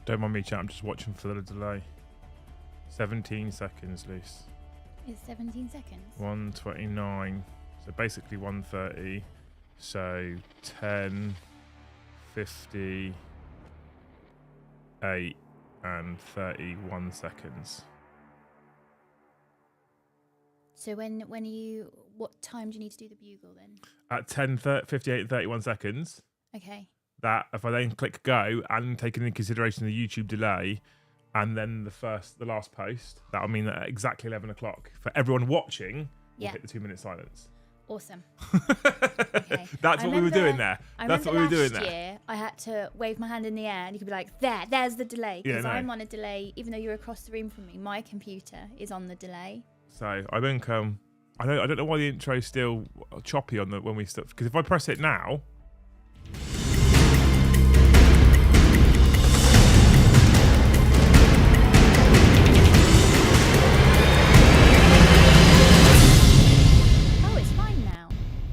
Don't mind me, chat. I'm just watching for the delay. 17 seconds, Luce. It's 17 seconds. 1:29. So basically 1:30. So 10:58 and 31 seconds. So what time do you need to do the bugle then? At 10:58 and 31 seconds. Okay. That if I then click go and take into consideration the YouTube delay and then the last post, that'll mean that at exactly 11 o'clock for everyone watching, we'll hit the 2-minute silence. Awesome. Okay. That's what we were doing there. That's what we were doing there. Last year, I had to wave my hand in the air and you could be like, there's the delay. Because I'm on a delay, even though you're across the room from me, my computer is on the delay. So I think, I don't know why the intro's still choppy on when we start, because if I press it now,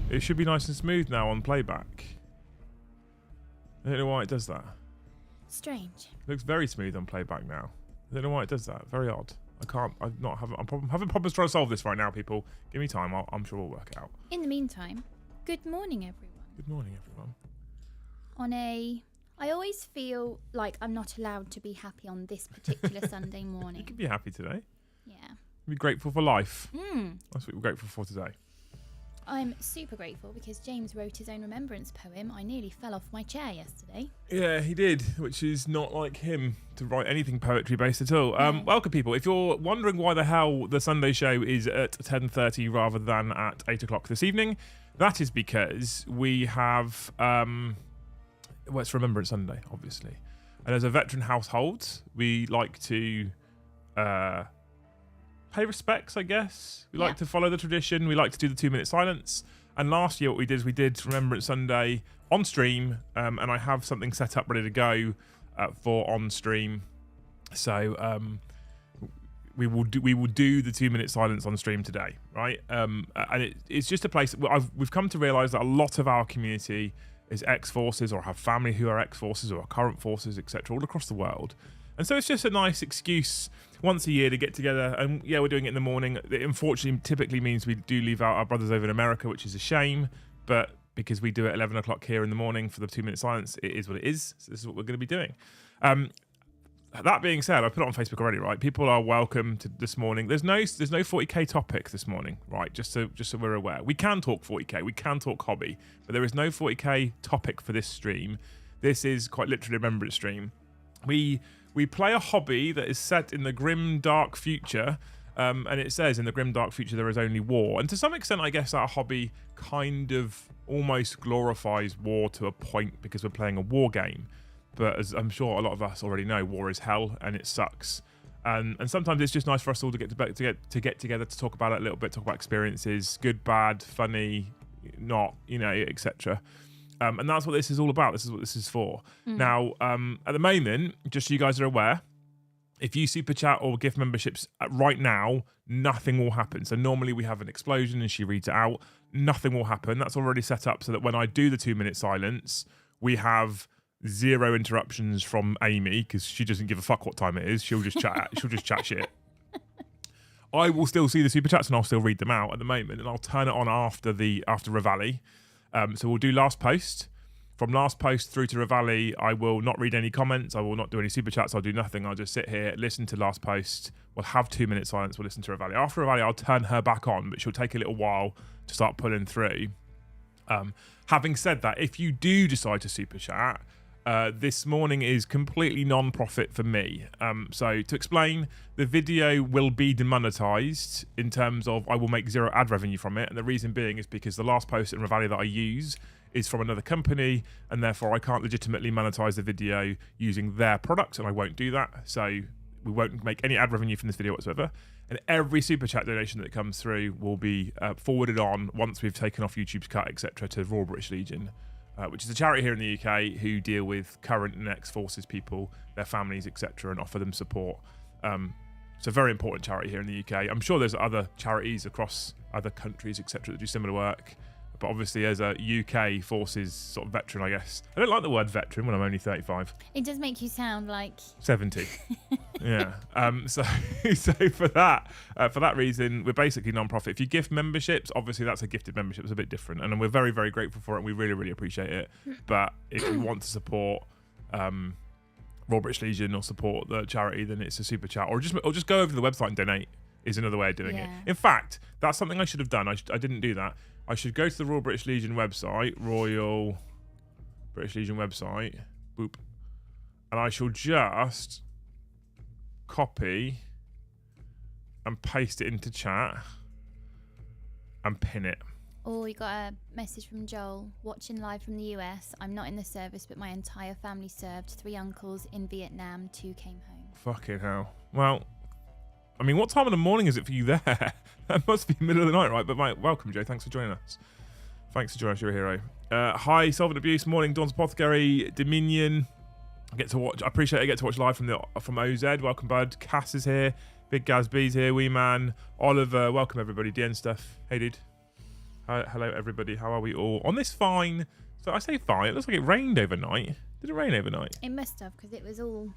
it should be nice and smooth now on playback. I don't know why it does that. Strange. It looks very smooth on playback now. I don't know why it does that. Very odd. I'm having problems trying to solve this right now, people. Give me time. I'm sure we'll work it out. In the meantime, good morning, everyone. Good morning, everyone. I always feel like I'm not allowed to be happy on this particular Sunday morning. You can be happy today. Yeah. Be grateful for life. That's what we're grateful for today. I'm super grateful because James wrote his own remembrance poem. I nearly fell off my chair yesterday. Yeah, he did, which is not like him to write anything poetry based at all. No. Welcome, people. If you're wondering why the hell the Sunday show is at 10:30 rather than at 8 o'clock this evening, that is because we have it's Remembrance Sunday, obviously, and as a veteran household, we like to pay respects, I guess. We like to follow the tradition. We like to do the 2-minute silence. And last year, what we did Remembrance Sunday on stream, and I have something set up ready to go for on stream. So we will do the 2-minute silence on stream today, right? And it's just a place we've come to realise that a lot of our community is ex-forces or have family who are ex-forces or are current forces, etc., all across the world. And so it's just a nice excuse once a year to get together. And yeah, we're doing it in the morning. It unfortunately typically means we do leave out our brothers over in America, which is a shame. But because we do it at 11 o'clock here in the morning for the 2-minute silence, it is what it is. So this is what we're going to be doing. That being said, I put it on Facebook already, right? People are welcome to this morning. There's no 40k topic this morning, right? Just so we're aware. We can talk 40k, we can talk hobby, but there is no 40k topic for this stream. This is quite literally a remembrance stream. We play a hobby that is set in the grim, dark future, and it says in the grim, dark future there is only war. And to some extent, I guess our hobby kind of almost glorifies war to a point because we're playing a war game. But as I'm sure a lot of us already know, war is hell and it sucks. And sometimes it's just nice for us all to get together to talk about it a little bit, talk about experiences, good, bad, funny, not, etc. And that's what this is all about. This is what this is for. Now, at the moment, just so you guys are aware, if you super chat or gift memberships right now, nothing will happen. So normally we have an explosion and she reads it out. Nothing will happen. That's already set up so that when I do the 2-minute silence, we have 0 interruptions from Amy because she doesn't give a fuck what time it is. She'll just chat. She'll just chat shit. I will still see the super chats and I'll still read them out at the moment, and I'll turn it on after Reveille. So we'll do last post. From last post through to Reveille, I will not read any comments. I will not do any super chats. I'll do nothing. I'll just sit here, listen to last post. We'll have 2-minute silence. We'll listen to Reveille. After Reveille, I'll turn her back on, but she'll take a little while to start pulling through. Having said that, if you do decide to super chat, this morning is completely non-profit for me. So to explain, the video will be demonetized in terms of I will make 0 ad revenue from it. And the reason being is because the last post in Reveille that I use is from another company, and therefore I can't legitimately monetize the video using their product, and I won't do that. So we won't make any ad revenue from this video whatsoever. And every super chat donation that comes through will be forwarded on once we've taken off YouTube's cut, etc., to Royal British Legion. Which is a charity here in the UK who deal with current and ex-forces people, their families, etc., and offer them support. It's a very important charity here in the UK. I'm sure there's other charities across other countries, etc., that do similar work. But obviously, as a UK forces sort of veteran, I guess I don't like the word veteran when I'm only 35. It does make you sound like 70. Yeah. So for that reason, we're basically non-profit. If you gift memberships, obviously that's a gifted membership. It's a bit different, and we're very, very grateful for it. And we really, really appreciate it. But if you want to support Royal British Legion or support the charity, then it's a super chat, or just go over to the website and donate. Is another way of doing it. In fact, that's something I should have done. I didn't do that. I should go to the Royal British Legion website, Royal British Legion website, boop, and I shall just copy and paste it into chat and pin it. Oh, you got a message from Joel, watching live from the US. I'm not in the service, but my entire family served. 3 uncles in Vietnam, 2 came home. Fucking hell. Well, I mean, what time of the morning is it for you there? That must be middle of the night, right? But mate, welcome, Joe. Thanks for joining us. Thanks for joining us. You're a hero. Hi, Solvent Abuse. Morning, Dawn's Apothecary, Dominion. I get to watch. I appreciate I get to watch live from OZ. Welcome, bud. Cass is here. Big Gaz B's here. Wee Man. Oliver. Welcome, everybody. DN stuff. Hey, dude. Hello, everybody. How are we all on this fine? So I say fine. It looks like it rained overnight. Did it rain overnight? It must have, because it was all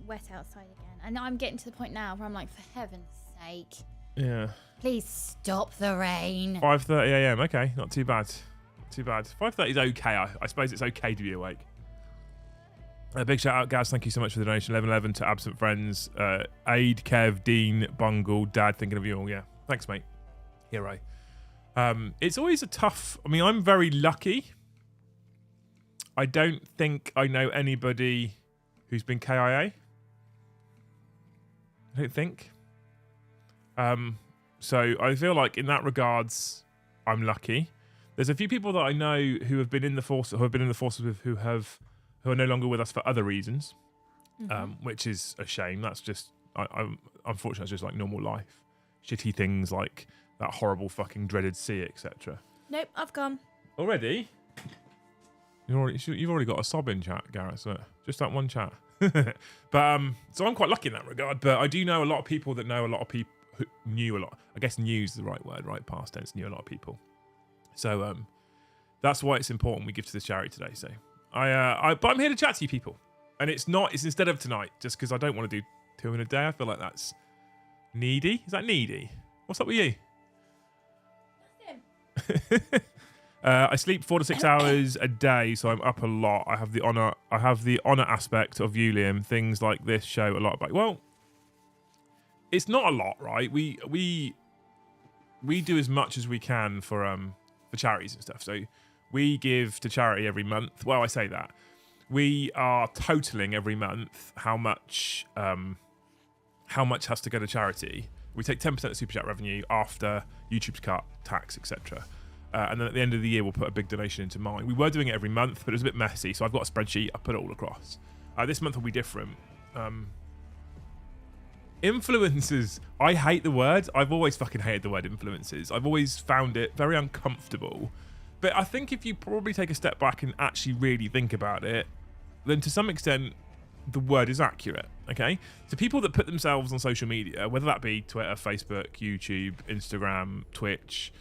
wet outside again. And I'm getting to the point now where I'm like, for heaven's sake. Yeah. Please stop the rain. 5:30 a.m. Okay, not too bad. Not too bad. 5:30 is okay. I suppose it's okay to be awake. A big shout out, Gaz. Thank you so much for the donation. 1111 to Absent Friends. Aid, Kev, Dean, Bungle, Dad, thinking of you all. Yeah. Thanks, mate. Hero. It's always a tough... I mean, I'm very lucky. I don't think I know anybody who's been KIA. I don't think. So I feel like in that regards, I'm lucky. There's a few people that I know who have been in the force, who are no longer with us for other reasons, which is a shame. That's just, I'm unfortunately, it's just like normal life. Shitty things like that horrible fucking dreaded sea, etc. Nope, I've gone. Already? You've already got a sob in chat, Gareth. So just that one chat. But so I'm quite lucky in that regard. But I do know a lot of people that know a lot of people who knew a lot. I guess knew is the right word, right? Past tense, knew a lot of people. So that's why it's important we give to this charity today. So but I'm here to chat to you people, and it's instead of tonight, just because I don't want to do 2 in a day. I feel like that's needy. Is that needy? What's up with you? Nothing. I sleep 4 to 6 hours a day, so I'm up a lot. I have the honor aspect of you, Liam. Things like this show a lot about. Well, it's not a lot, right? We do as much as we can for charities and stuff. So we give to charity every month. Well, I say that we are totaling every month how much has to go to charity. We take 10% of super chat revenue after YouTube's cut, tax, etc. And then at the end of the year, we'll put a big donation into mine. We were doing it every month, but it was a bit messy. So I've got a spreadsheet. I put it all across. This month will be different. Influencers. I hate the word. I've always fucking hated the word influencers. I've always found it very uncomfortable. But I think if you probably take a step back and actually really think about it, then to some extent, the word is accurate. Okay? So people that put themselves on social media, whether that be Twitter, Facebook, YouTube, Instagram, Twitch,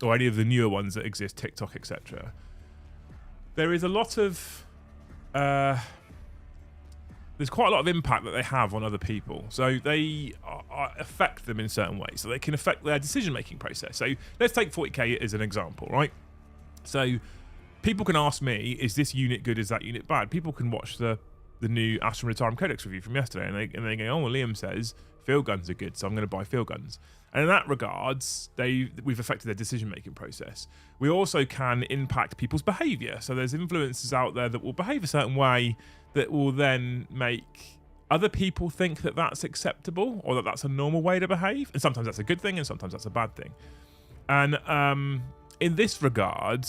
or any of the newer ones that exist, TikTok, etc. There is a lot of... there's quite a lot of impact that they have on other people. So they affect them in certain ways. So they can affect their decision-making process. So let's take 40k as an example, right? So people can ask me, is this unit good? Is that unit bad? People can watch the new Aston Retirement Codex review from yesterday, and they go, oh, well, Liam says field guns are good, so I'm going to buy field guns. And in that regards, we've affected their decision-making process. We also can impact people's behaviour. So there's influencers out there that will behave a certain way that will then make other people think that that's acceptable or that that's a normal way to behave. And sometimes that's a good thing and sometimes that's a bad thing. And in this regard,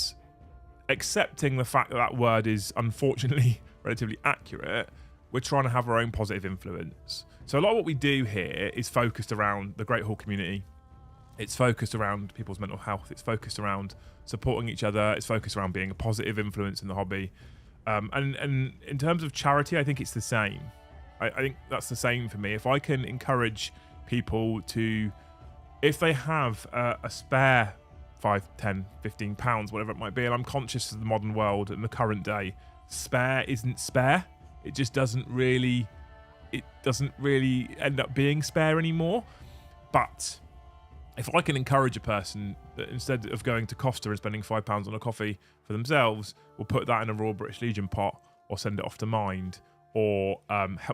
accepting the fact that that word is unfortunately relatively accurate, we're trying to have our own positive influence. So a lot of what we do here is focused around the Great Hall community. It's focused around people's mental health. It's focused around supporting each other. It's focused around being a positive influence in the hobby. And in terms of charity, I think it's the same. I think that's the same for me. If I can encourage people to, if they have a spare 5, 10, 15 pounds, whatever it might be. And I'm conscious of the modern world and the current day. Spare isn't spare. It just doesn't really end up being spare anymore. But if I can encourage a person that instead of going to Costa and spending £5 on a coffee for themselves, will put that in a Royal British Legion pot or send it off to Mind or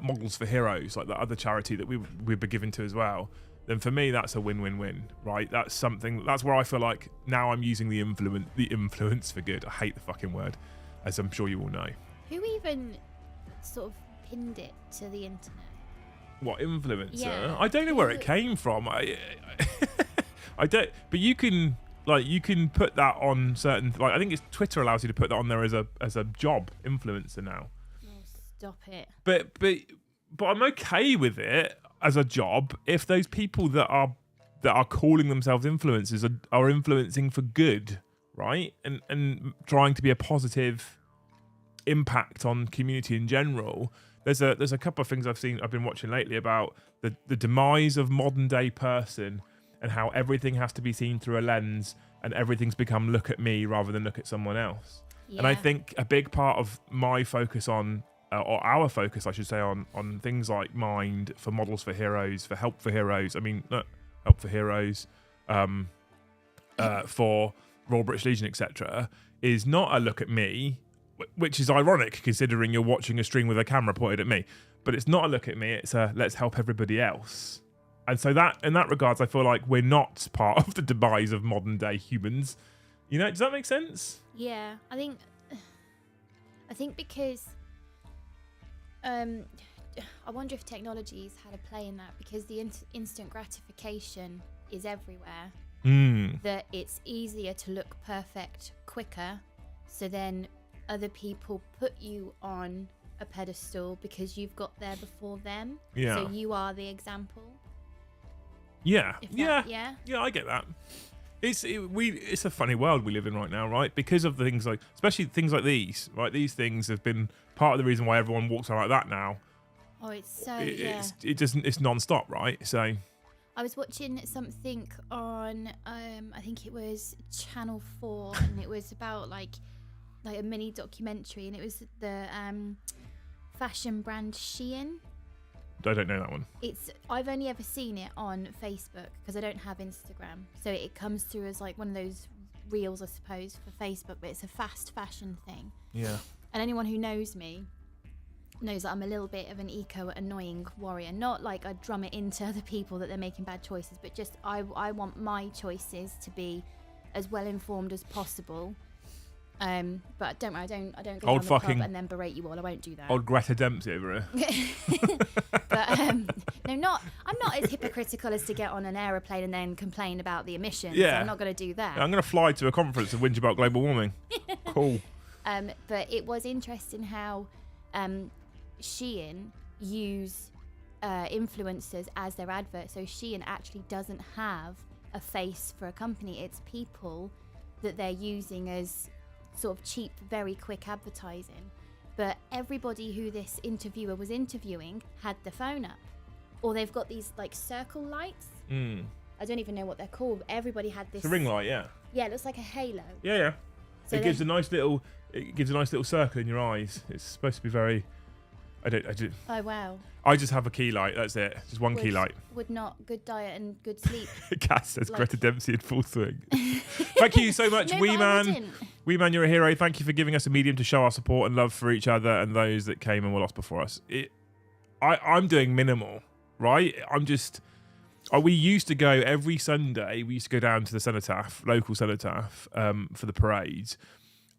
Models for Heroes, like that other charity that we've been given to as well, then for me that's a win-win-win, right? That's where I feel like now I'm using the influence for good. I hate the fucking word, as I'm sure you all know. Who even sort of pinned it to the internet? What, influencer? Yeah. I don't know where it came from. I don't. But you can put that on certain. Like I think it's Twitter allows you to put that on there as a job, influencer now. Oh, stop it. But I'm okay with it as a job if those people that are calling themselves influencers are influencing for good, right? And trying to be a positive impact on community in general. There's a couple of things I've been watching lately about the demise of modern day person and how everything has to be seen through a lens and everything's become look at me rather than look at someone else. Yeah. And I think a big part of my focus on or our focus, I should say, on things like Mind, for Models for Heroes, for Help for Heroes. I mean, not Help for Heroes, for Royal British Legion, etc., is not a look at me, which is ironic considering you're watching a stream with a camera pointed at me. But it's not a look at me, it's a let's help everybody else. And so that, in that regards, I feel like we're not part of the demise of modern day humans. You know, does that make sense? Yeah, I think because I wonder if technology's had a play in that, because the instant gratification is everywhere. That it's easier to look perfect quicker, so then other people put you on a pedestal because you've got there before them. Yeah. So you are the example. Yeah. Yeah, I get that. It's a funny world we live in right now, right? Because of the things like, especially things like these, right? These things have been part of the reason why everyone walks around like that now. Oh, it's so it's non-stop, right? So I was watching something on I think it was Channel 4, and it was about like a mini documentary, and it was the fashion brand Shein. I don't know that one. I've only ever seen it on Facebook because I don't have Instagram, so it comes through as like one of those reels, I suppose, for Facebook. But it's a fast fashion thing. Yeah. And anyone who knows me knows that I'm a little bit of an eco-annoying warrior. Not like I drum it into other people that they're making bad choices, but just I want my choices to be as well informed as possible. But don't worry, I don't go down the pub and then berate you all. I won't do that. Old Greta Dempsey over here. But I'm not as hypocritical as to get on an aeroplane and then complain about the emissions. Yeah. I'm not going to do that. Yeah, I'm going to fly to a conference and whinge about global warming. Cool. But it was interesting how Shein use influencers as their advert. So Shein actually doesn't have a face for a company. It's people that they're using as sort of cheap, very quick advertising. But everybody who this interviewer was interviewing had the phone up, or they've got these like circle lights. I don't even know what they're called. Everybody had this. It's a ring light, yeah. Yeah, it looks like a halo. Yeah. So it gives a nice little circle in your eyes. It's supposed to be very. I do. Oh wow. I just have a key light. That's it. Just one key light. Would not good diet and good sleep. Cass says Greta Dempsey in full swing. Thank you so much, Wee Man. Wee Man, you're a hero. Thank you for giving us a medium to show our support and love for each other and those that came and were lost before us. I'm doing minimal, right? We used to go every Sunday. We used to go down to the cenotaph, local cenotaph, for the parades,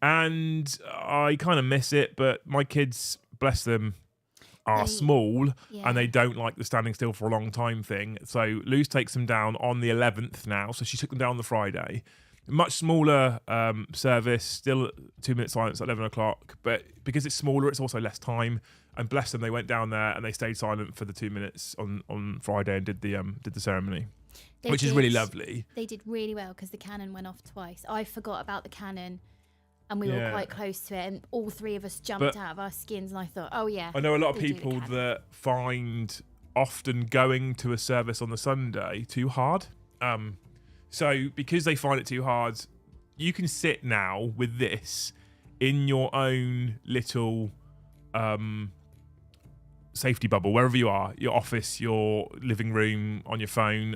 and I kind of miss it. But my kids, bless them, are small and they don't like the standing still for a long time thing. So Luz takes them down on the 11th now. So she took them down on the Friday. Much smaller service, still 2 minute silence at 11 o'clock. But because it's smaller, it's also less time. And bless them, they went down there and they stayed silent for the 2 minutes on Friday and did the ceremony, which is really lovely. They did really well because the cannon went off twice. I forgot about the cannon. And we were quite close to it, and all three of us jumped out of our skins, and I thought, oh yeah. I know a lot of people that find often going to a service on the Sunday too hard. So because they find it too hard, you can sit now with this in your own little safety bubble, wherever you are, your office, your living room, on your phone,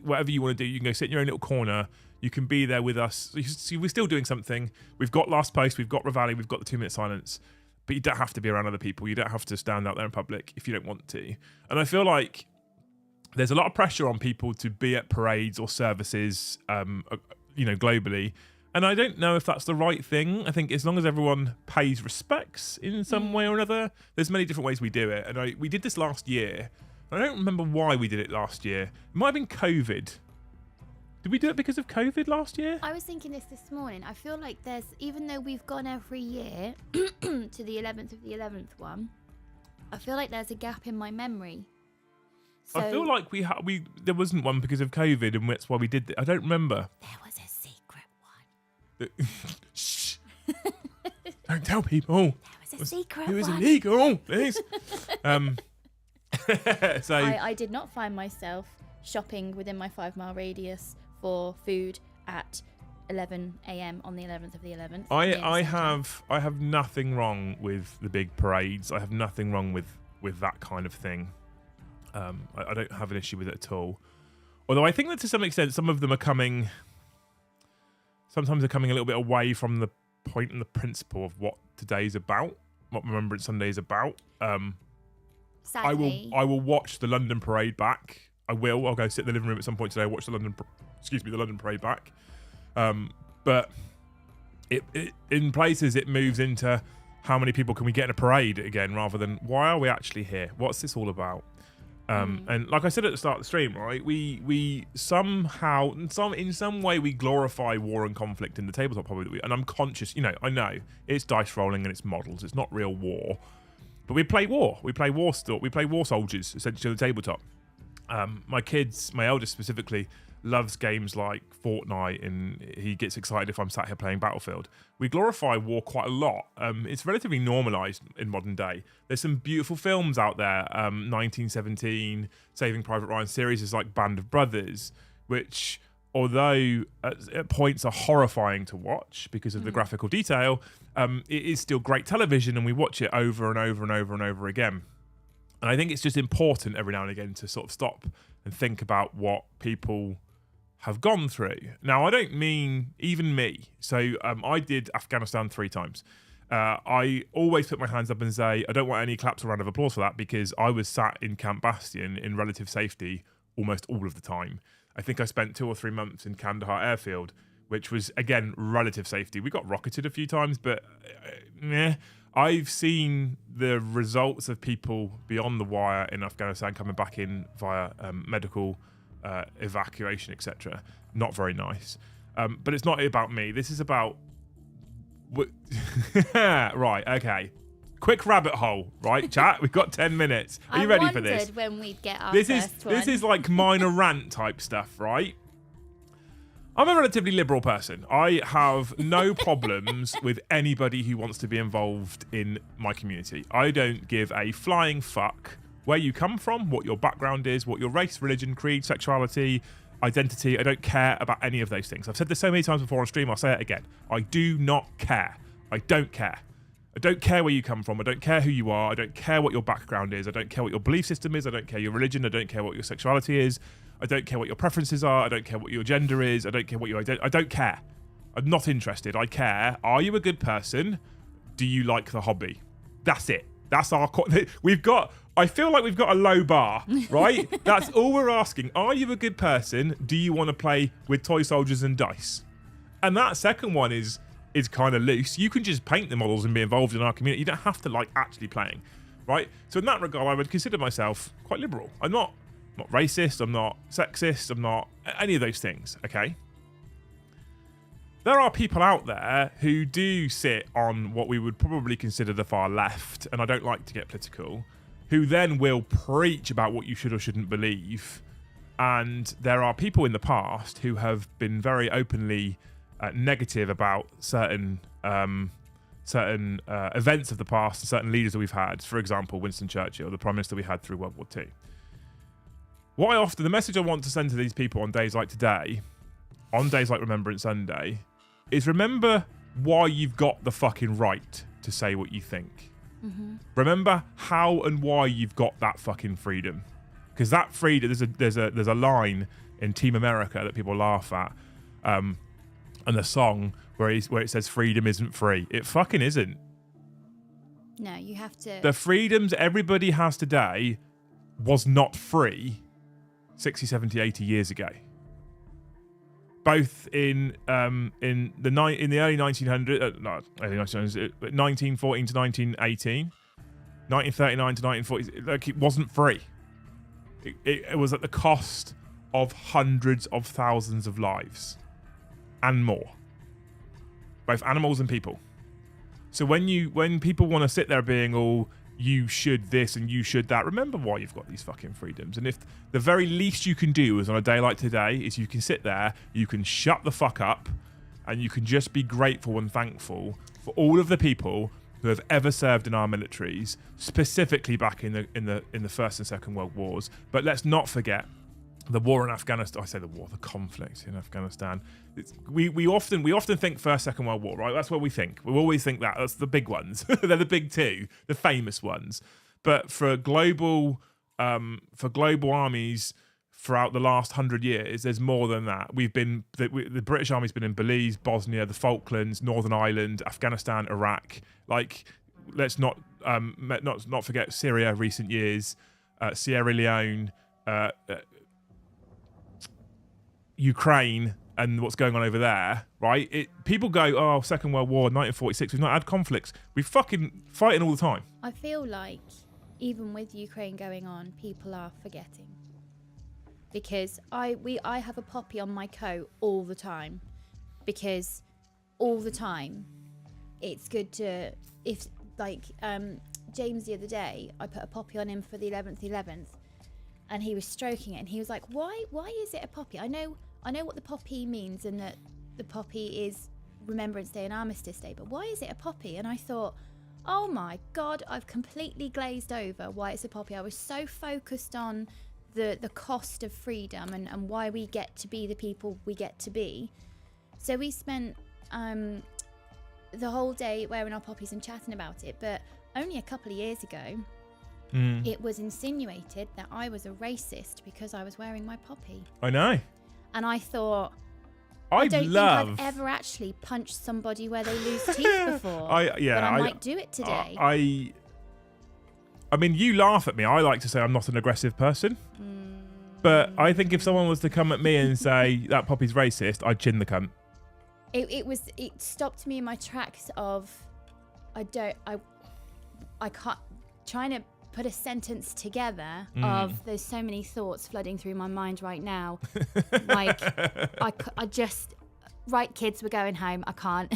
whatever you want to do. You can go sit in your own little corner. You can be there with us. See, we're still doing something. We've got Last Post, we've got Reveille, we've got the 2-minute silence, but you don't have to be around other people. You don't have to stand out there in public if you don't want to. And I feel like there's a lot of pressure on people to be at parades or services, globally. And I don't know if that's the right thing. I think as long as everyone pays respects in some way or another, there's many different ways we do it. And we did this last year. I don't remember why we did it last year. It might have been COVID. Did we do it because of COVID last year? I was thinking this morning. I feel like even though we've gone every year to the 11th of the 11th one, I feel like there's a gap in my memory. So, I feel like there wasn't one because of COVID, and that's why we did it. I don't remember. There was a secret one. Shh! Don't tell people. There was a secret one. It was illegal, please. So I did not find myself shopping within my 5-mile radius for food at 11 a.m. on the 11th of the 11th. I have nothing wrong with the big parades. I have nothing wrong with that kind of thing. I don't have an issue with it at all. Although I think that to some extent, some of them are coming. Sometimes they're coming a little bit away from the point and the principle of what today's about, what Remembrance Sunday is about. Sadly, I will watch the London Parade back. I'll go sit in the living room at some point today. Watch the London Parade back. But it in places it moves into how many people can we get in a parade again, rather than why are we actually here? What's this all about? And like I said at the start of the stream, right, we somehow, in some way, we glorify war and conflict in the tabletop hobby. And I'm conscious, I know it's dice rolling and it's models. It's not real war, but we play war. We play war soldiers essentially on the tabletop. My eldest specifically, loves games like Fortnite, and he gets excited if I'm sat here playing Battlefield. We glorify war quite a lot. It's relatively normalised in modern day. There's some beautiful films out there. 1917, Saving Private Ryan series is like Band of Brothers, which, although at points are horrifying to watch because of the graphical detail, it is still great television, and we watch it over and over and over and over again. And I think it's just important every now and again to sort of stop and think about what people have gone through. Now, I don't mean even me. So I did Afghanistan 3 times. I always put my hands up and say, I don't want any claps or round of applause for that, because I was sat in Camp Bastion in relative safety almost all of the time. I think I spent 2 or 3 months in Kandahar airfield, which was, again, relative safety. We got rocketed a few times, but I've seen the results of people beyond the wire in Afghanistan coming back in via medical evacuation, etc. Not very nice. But it's not about me. This is about... Right, okay. Quick rabbit hole, right, chat? We've got 10 minutes. Are you ready for this? I wondered when we'd get our this is like minor rant type stuff, right? I'm a relatively liberal person. I have no problems with anybody who wants to be involved in my community. I don't give a flying fuck where you come from, what your background is, what your race, religion, creed, sexuality, identity. I don't care about any of those things. I've said this so many times before on stream, I'll say it again. I do not care. I don't care. I don't care where you come from. I don't care who you are. I don't care what your background is. I don't care what your belief system is. I don't care your religion. I don't care what your sexuality is. I don't care what your preferences are. I don't care what your gender is. I don't care what your identity. I don't care. I'm not interested. I care. Are you a good person? Do you like the hobby? That's it. That's our... I feel like we've got a low bar, right? That's all we're asking. Are you a good person? Do you want to play with toy soldiers and dice? And that second one is kind of loose. You can just paint the models and be involved in our community. You don't have to like actually playing, right? So in that regard, I would consider myself quite liberal. I'm not racist. I'm not sexist. I'm not any of those things, okay? There are people out there who do sit on what we would probably consider the far left, and I don't like to get political, who then will preach about what you should or shouldn't believe. And there are people in the past who have been very openly negative about certain events of the past and certain leaders that we've had. For example, Winston Churchill, the Prime Minister we had through World War II. The message I want to send to these people on days like today on days like Remembrance Sunday is remember why you've got the fucking right to say what you think. Mm-hmm. Remember how and why you've got that fucking freedom. Because that freedom, there's a line in Team America that people laugh at, and the song where it says freedom isn't free. It fucking isn't. No, you have to. The freedoms everybody has today was not free 60, 70, 80 years ago. Both in the early 1900s, not early 1900s, 1914 to 1918, 1939 to 1940, like it wasn't free. It was at the cost of hundreds of thousands of lives and more, both animals and people. So when people want to sit there being all, you should this and you should that, remember why you've got these fucking freedoms. And if the very least you can do is on a day like today is you can sit there, you can shut the fuck up, and you can just be grateful and thankful for all of the people who have ever served in our militaries, specifically back in the First and Second World Wars. But let's not forget the war in Afghanistan. I say the conflict in Afghanistan. We often think First, Second World War, right? That's what we think. We always think that. That's the big ones. They're the big two, the famous ones. But for global armies throughout the last 100 years, there's more than that. The British Army's been in Belize, Bosnia, the Falklands, Northern Ireland, Afghanistan, Iraq. Like, let's not forget Syria, recent years, Sierra Leone, Ukraine, and what's going on over there, right? People go, oh, Second World War, 1946, we've not had conflicts. We're fucking fighting all the time. I feel like even with Ukraine going on, people are forgetting. Because I have a poppy on my coat all the time. Because all the time, it's good to, if like James the other day, I put a poppy on him for the 11th, and he was stroking it, and he was like, why is it a poppy? I know what the poppy means, and that the poppy is Remembrance Day and Armistice Day, but why is it a poppy? And I thought, oh my God, I've completely glazed over why it's a poppy. I was so focused on the cost of freedom and why we get to be the people we get to be. So we spent the whole day wearing our poppies and chatting about it, but only a couple of years ago, it was insinuated that I was a racist because I was wearing my poppy. I know. And I thought, I don't think I've ever actually punched somebody where they lose teeth before. But I might do it today. I mean, you laugh at me. I like to say I'm not an aggressive person. But I think if someone was to come at me and say that poppy's racist, I'd chin the cunt. It stopped me in my tracks of, I can't, trying to put a sentence together of there's so many thoughts flooding through my mind right now. Like, I just, right, kids, we're going home. I can't.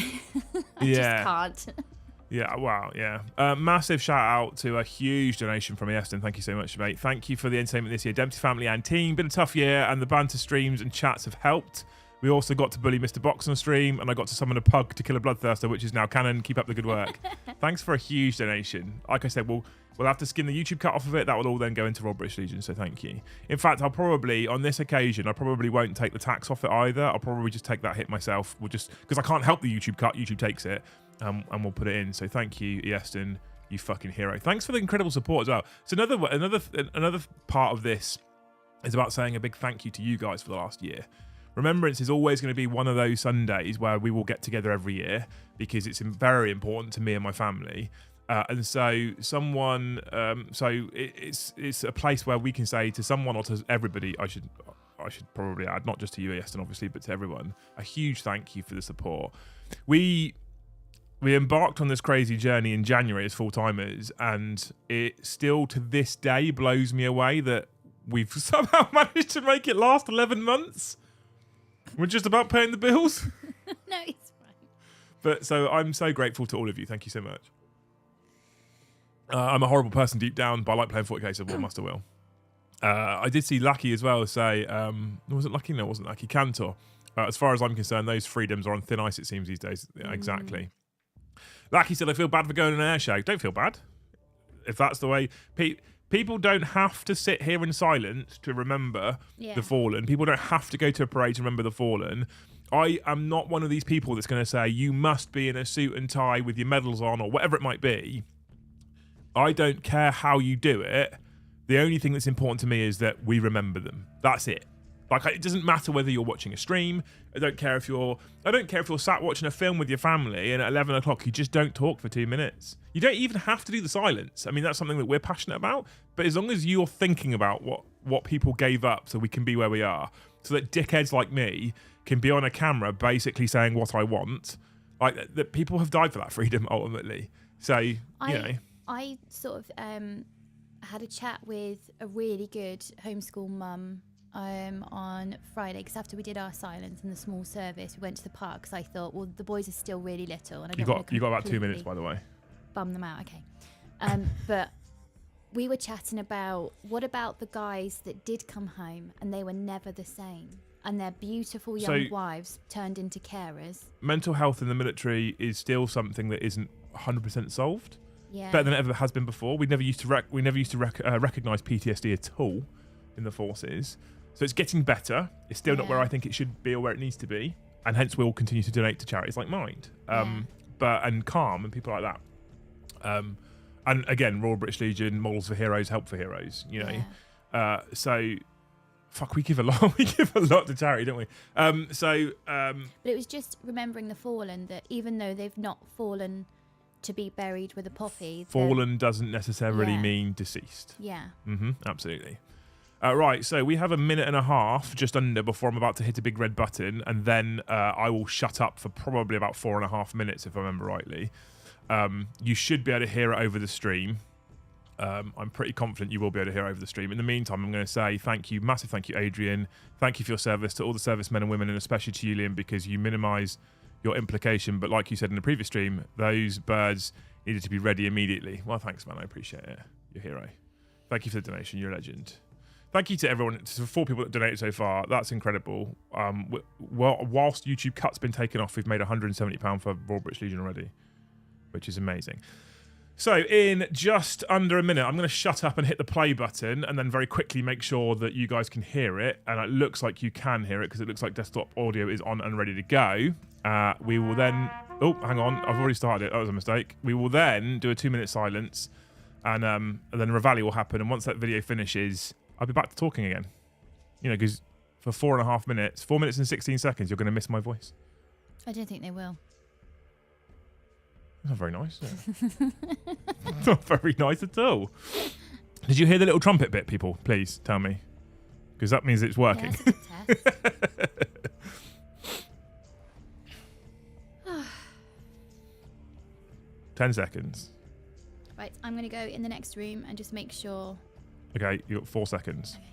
I just can't. Yeah, wow, yeah. Massive shout out to a huge donation from Ieston. Thank you so much, mate. Thank you for the entertainment this year. Dempsey family and team. Been a tough year, and the banter streams and chats have helped. We also got to bully Mr. Box on stream, and I got to summon a pug to kill a bloodthirster, which is now canon. Keep up the good work. Thanks for a huge donation. Like I said, we'll have to skin the YouTube cut off of it. That will all then go into Royal British Legion, so thank you. In fact, I'll probably, on this occasion, I probably won't take the tax off it either. I'll probably just take that hit myself. We'll just, because I can't help the YouTube cut. YouTube takes it. And we'll put it in. So thank you, Ieston, you fucking hero. Thanks for the incredible support as well. So another part of this is about saying a big thank you to you guys for the last year. Remembrance is always going to be one of those Sundays where we will get together every year because it's very important to me and my family. And so it's a place where we can say to someone or to everybody, I should probably add, not just to you, Ieston, obviously, but to everyone, a huge thank you for the support. We embarked on this crazy journey in January as full-timers, and it still to this day blows me away that we've somehow managed to make it last 11 months. We're just about paying the bills. No, it's fine. But so I'm so grateful to all of you. Thank you so much. I'm a horrible person deep down, but I like playing 40k, so what must I will. I did see Lucky as well say, was it Lucky? No, it wasn't Lucky. Cantor. As far as I'm concerned, those freedoms are on thin ice, it seems, these days. Yeah, exactly. Lucky said, I feel bad for going on an air show. Don't feel bad. If that's the way... People don't have to sit here in silence to remember the fallen. People don't have to go to a parade to remember the fallen. I am not one of these people that's going to say you must be in a suit and tie with your medals on or whatever it might be. I don't care how you do it. The only thing that's important to me is that we remember them. That's it. Like, it doesn't matter whether you're watching a stream. I don't care if you're sat watching a film with your family and at 11 o'clock you just don't talk for 2 minutes. You don't even have to do the silence. I mean, that's something that we're passionate about. But as long as you're thinking about what people gave up so we can be where we are, so that dickheads like me can be on a camera basically saying what I want, like that people have died for that freedom ultimately. So, I sort of had a chat with a really good homeschool mum on Friday, because after we did our silence and the small service, we went to the park because I thought, well, the boys are still really little, and I don't you got about 2 minutes, by the way. Bum them out, okay. But we were chatting about what about the guys that did come home and they were never the same, and their beautiful young wives turned into carers. Mental health in the military is still something that isn't 100% solved. Yeah. Better than it ever has been before. We never used to recognise PTSD at all in the forces. So it's getting better. It's still not where I think it should be or where it needs to be, and hence we'll continue to donate to charities like Mind, and Calm and people like that. And again, Royal British Legion, Models for Heroes, Help for Heroes. You know, so fuck, we give a lot. We give a lot to charity, don't we? But it was just remembering the fallen, that even though they've not fallen to be buried with a poppy, fallen doesn't necessarily mean deceased. Yeah. Absolutely. Right, so we have a minute and a half, just under, before I'm about to hit a big red button, and then I will shut up for probably about 4.5 minutes, if I remember rightly. You should be able to hear it over the stream. I'm pretty confident you will be able to hear it over the stream. In the meantime, I'm going to say thank you, massive thank you, Adrian. Thank you for your service to all the servicemen and women, and especially to you, Liam, because you minimise your implication. But like you said in the previous stream, those birds needed to be ready immediately. Well, thanks, man. I appreciate it. You're a hero. Thank you for the donation. You're a legend. Thank you to everyone, to 4 people that donated so far. That's incredible. Whilst YouTube Cut's been taken off, we've made £170 for Royal British Legion already, which is amazing. So in just under a minute, I'm going to shut up and hit the play button, and then very quickly make sure that you guys can hear it. And it looks like you can hear it, because it looks like desktop audio is on and ready to go. We will then... Oh, hang on. I've already started it. That was a mistake. We will then do a 2-minute silence, and then Reveille will happen. And once that video finishes, I'll be back to talking again. You know, because for 4.5 minutes, 4 minutes and 16 seconds, you're going to miss my voice. I don't think they will. That's not very nice, is it? Not very nice at all. Did you hear the little trumpet bit, people? Please tell me. Because that means it's working. Yeah, that's a good test. 10 seconds. Right, I'm going to go in the next room and just make sure... Okay, you got 4 seconds. Okay.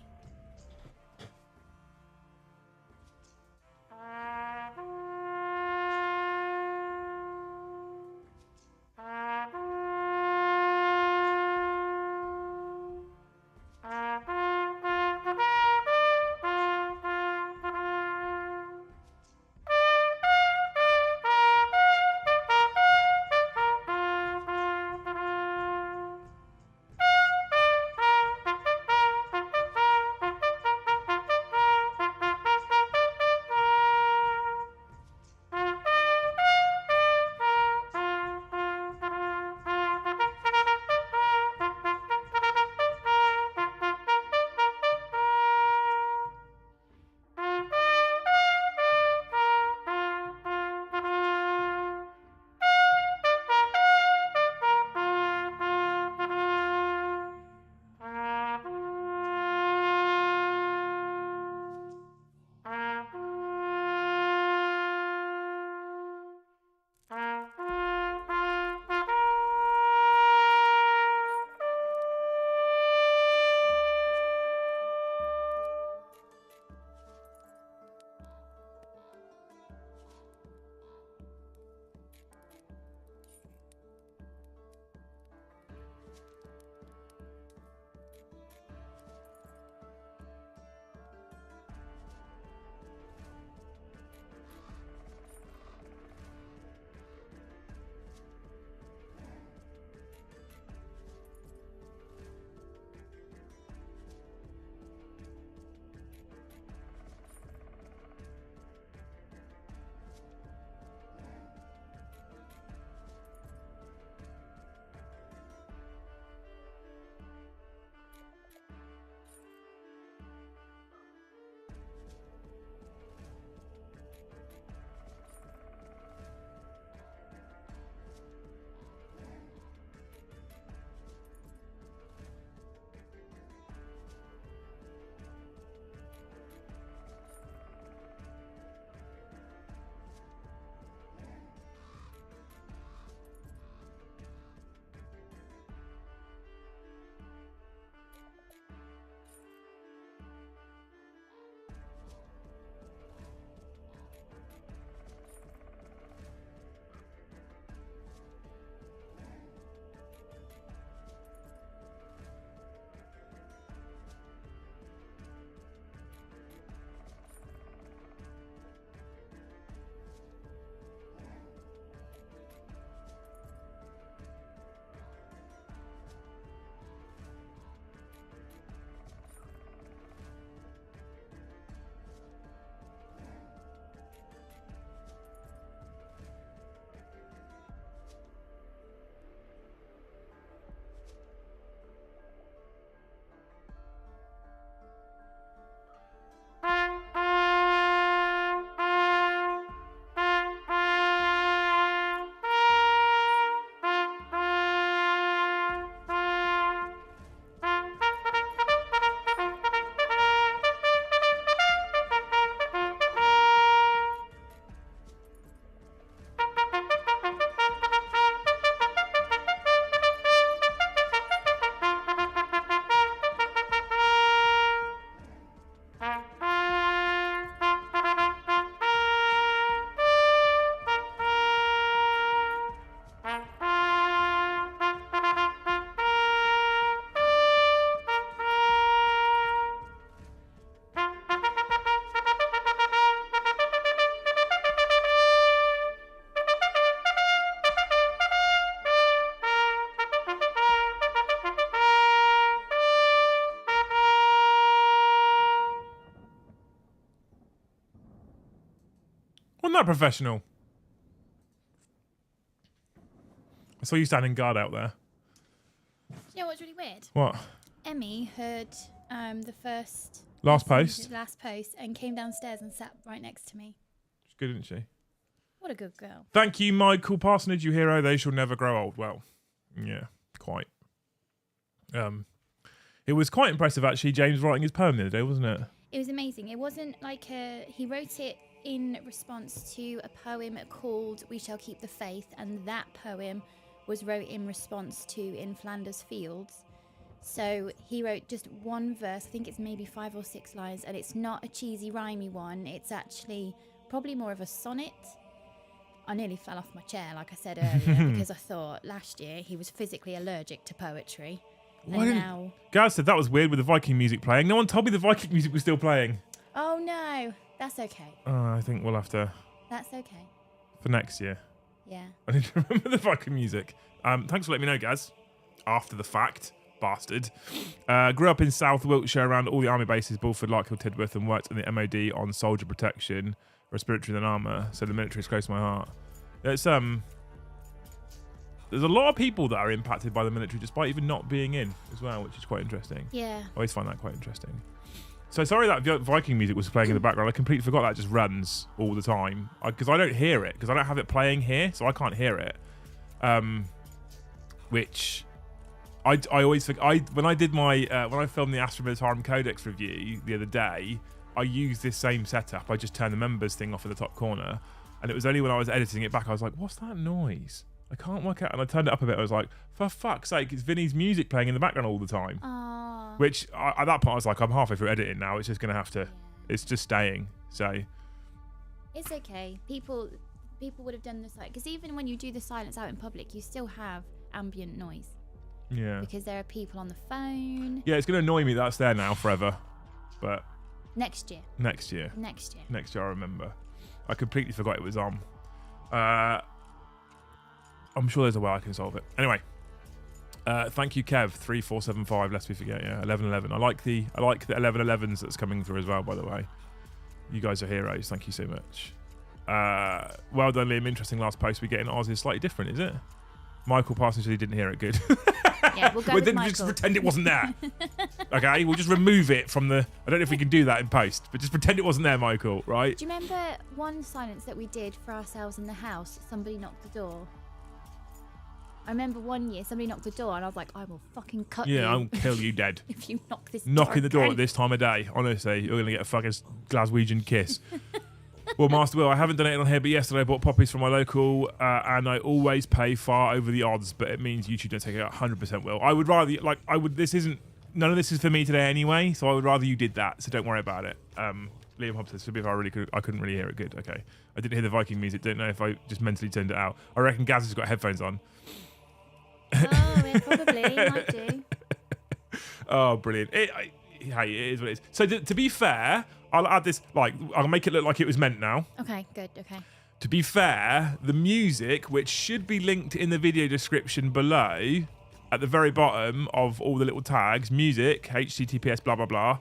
that professional. I saw you standing guard out there. Do you know what's really weird? What? Emmy heard the first... Last post and came downstairs and sat right next to me. She's good, isn't she? What a good girl. Thank you, Michael Parsonage, you hero. They shall never grow old. Well, yeah, quite. It was quite impressive, actually, James writing his poem the other day, wasn't it? It was amazing. It wasn't like he wrote it in response to a poem called We Shall Keep the Faith, and that poem was wrote in response to In Flanders Fields. So he wrote just one verse, I think it's maybe 5 or 6 lines, and it's not a cheesy, rhymey one. It's actually probably more of a sonnet. I nearly fell off my chair, like I said earlier, because I thought last year he was physically allergic to poetry. And now... Gaz said that was weird with the Viking music playing. No one told me the Viking music was still playing. Oh, no. That's okay. I think we'll have to... That's okay. For next year. Yeah. I need to remember the Viking music. Thanks for letting me know, Gaz. After the fact. Bastard. Grew up in South Wiltshire around all the army bases, Bulford, Larkhill, Tidworth, and worked in the MOD on soldier protection, respiratory and armour, so the military is close to my heart. There's a lot of people that are impacted by the military despite even not being in as well, which is quite interesting. Yeah. I always find that quite interesting. So sorry that Viking music was playing in the background. I completely forgot that just runs all the time because I don't hear it because I don't have it playing here, so I can't hear it. Which I always when I did my when I filmed the Astra Militarum Codex review the other day, I used this same setup. I just turned the members thing off in the top corner, and it was only when I was editing it back I was like, "What's that noise?" I can't work out, and I turned it up a bit. I was like, "For fuck's sake, it's Vinny's music playing in the background all the time." Aww. Which at that point I was like, "I'm halfway through editing now. It's just gonna have to. Yeah. It's just staying." So it's okay. People would have done this because even when you do the silence out in public, you still have ambient noise. Yeah. Because there are people on the phone. Yeah, it's gonna annoy me that's there now forever, but next year. Next year, I remember. I completely forgot it was on. I'm sure there's a way I can solve it. Anyway, thank you, Kev. 3475. Lest we forget. Yeah, 1111. I like the 1111s that's coming through as well. By the way, you guys are heroes. Thank you so much. Well done, Liam. Interesting last post we get in. Ours is slightly different, is it? Michael Parsons said he didn't hear it. Good. Yeah, we'll go with Michael. Just pretend it wasn't there. Okay, we'll just remove it from the... I don't know if we can do that in post, but just pretend it wasn't there, Michael, right? Do you remember one silence that we did for ourselves in the house? Somebody knocked the door. I remember one year somebody knocked the door and I was like, I will fucking cut you. Yeah, I'll kill you dead. If you knock this Knocking the door again. at this time of day. Honestly, you're going to get a fucking Glaswegian kiss. Well, Master Will, I haven't done it on here, but yesterday I bought poppies from my local, and I always pay far over the odds, but it means YouTube don't take it 100% will. I would rather, none of this is for me today anyway, so I would rather you did that, so don't worry about it. Liam Hobbs says, "Should be if I couldn't really hear it good." Okay. I didn't hear the Viking music, don't know if I just mentally turned it out. I reckon Gaz has got headphones on. Oh, yeah, probably. Might do. Oh, brilliant. Hey, it is what it is. So to be fair, I'll add this, I'll make it look like it was meant now. Okay, good, okay. To be fair, the music, which should be linked in the video description below, at the very bottom of all the little tags, music, HTTPS, blah, blah, blah,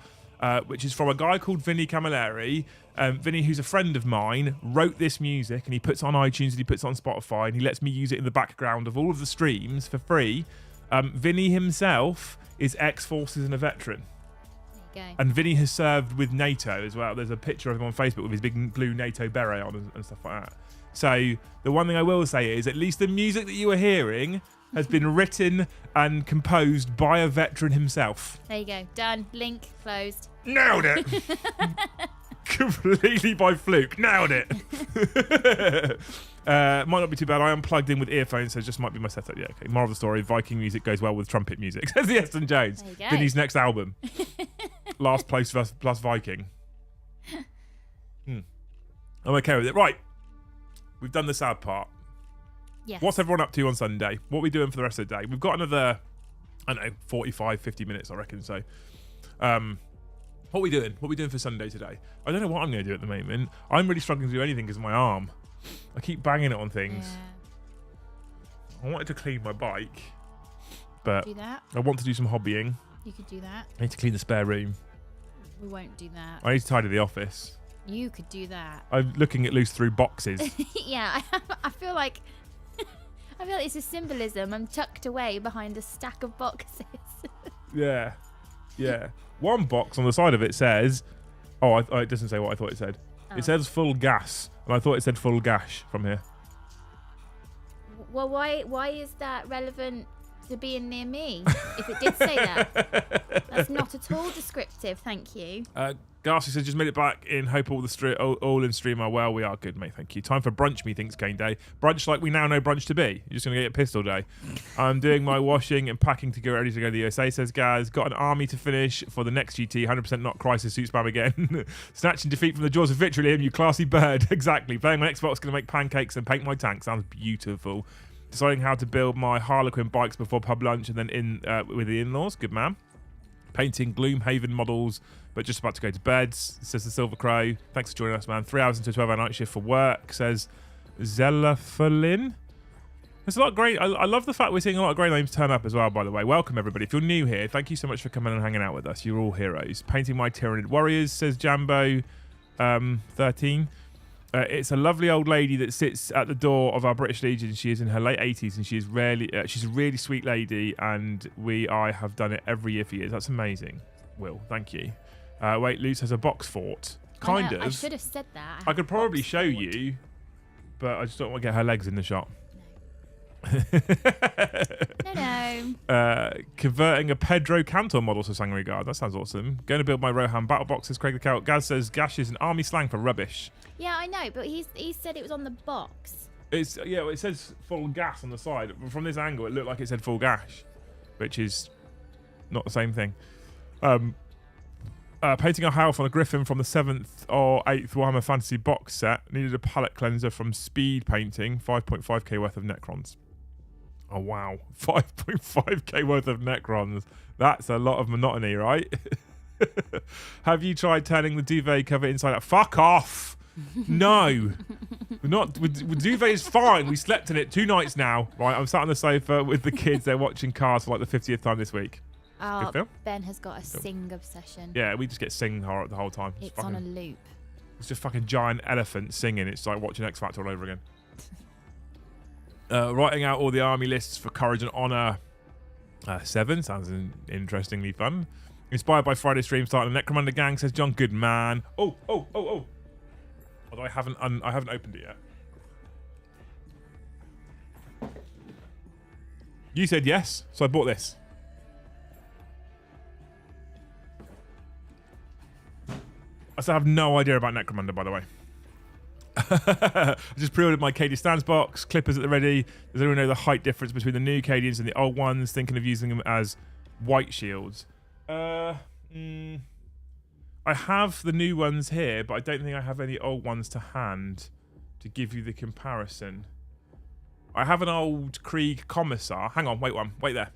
which is from a guy called Vinny Camilleri. Vinny, who's a friend of mine, wrote this music, and he puts it on iTunes and he puts it on Spotify, and he lets me use it in the background of all of the streams for free. Vinny himself is ex-forces and a veteran. And Vinny has served with NATO as well. There's a picture of him on Facebook with his big blue NATO beret on and stuff like that. So the one thing I will say is at least the music that you are hearing has been written and composed by a veteran himself. There you go. Done. Link closed. Nailed it. Completely by fluke. Nailed it. Might not be too bad. I am plugged in with earphones, so it just might be my setup. Yeah, okay. Moral of the story, Viking music goes well with trumpet music. Says the Aston Jones. There you go. Vinny's next album. Last Place plus Viking. I'm okay with it. Right. We've done the sad part. Yes. What's everyone up to on Sunday? What are we doing for the rest of the day? We've got another, 45, 50 minutes, I reckon. So, what are we doing? What are we doing for Sunday today? I don't know what I'm going to do at the moment. I'm really struggling to do anything because of my arm. I keep banging it on things. Yeah. I wanted to clean my bike, but do that. I want to do some hobbying. You could do that. I need to clean the spare room. We won't do that. I need to tidy the office. You could do that. I'm looking at loose through boxes. Yeah, I feel like it's a symbolism. I'm tucked away behind a stack of boxes. Yeah. One box on the side of it says, oh, it doesn't say what I thought it said. Oh. It says full gas, and I thought it said full gash from here. Well, why is that relevant to being near me? If it did say that, that's not at all descriptive. Thank you. Garcia says, just made it back in. Hope all in stream are well. We are good, mate. Thank you. Time for brunch, methinks, Kane Day. Brunch like we now know brunch to be. You're just going to get pissed all day. I'm doing my washing and packing to get ready to go to the USA, says Gaz. Got an army to finish for the next GT. 100% not crisis suit spam again. Snatching defeat from the jaws of victory, Liam, you classy bird. Exactly. Playing my Xbox, going to make pancakes and paint my tank. Sounds beautiful. Deciding how to build my Harlequin bikes before pub lunch and then with the in-laws. Good man. Painting Gloomhaven models, but just about to go to bed, says the Silver Crow. Thanks for joining us, man. 3 hours into a 12-hour night shift for work, says Zelafalin. There's a lot of great... I love the fact we're seeing a lot of great names turn up as well, by the way. Welcome, everybody. If you're new here, thank you so much for coming and hanging out with us. You're all heroes. Painting my Tyranid Warriors, says Jambo 13. It's a lovely old lady that sits at the door of our British Legion. She is in her late 80s, and she's a really sweet lady, and I have done it every year for years. That's amazing. Will, thank you. Wait, Luce has a box fort. Kind of. I should have said that. I could probably show you, but I just don't want to get her legs in the shot. No. Converting a Pedro Cantor model to Sangre Guard. That sounds awesome. Going to build my Rohan battle boxes. Craig the Cow. Gaz says gash is an army slang for rubbish. Yeah, I know, but he said it was on the box. It says full gas on the side. From this angle, it looked like it said full gash, which is not the same thing. Painting a house on a griffin from the 7th or 8th Warhammer Fantasy box set. Needed a palette cleanser from Speed Painting. 5.5k worth of Necrons. Oh, wow. 5.5k worth of Necrons. That's a lot of monotony, right? Have you tried turning the duvet cover inside out? Fuck off! No. We're not. Duvet is fine. We slept in it 2 nights now. Right, I'm sat on the sofa with the kids. They're watching Cars for like the 50th time this week. Oh, Ben has got a sing obsession. Yeah, we just get sing horror the whole time. It's on a loop. It's just fucking giant elephant singing. It's like watching X Factor all over again. Writing out all the army lists for Courage and Honor 7 sounds interestingly fun. Inspired by Friday stream starting the Necromunda gang, says John Goodman. Oh. Although I haven't opened it yet. You said yes, so I bought this. I still have no idea about Necromunda, by the way. I just pre-ordered my KD Stands box. Clippers at the ready. Does anyone know the height difference between the new Cadians and the old ones? Thinking of using them as white shields. I have the new ones here, but I don't think I have any old ones to hand to give you the comparison. I have an old Krieg Commissar. Hang on, wait there.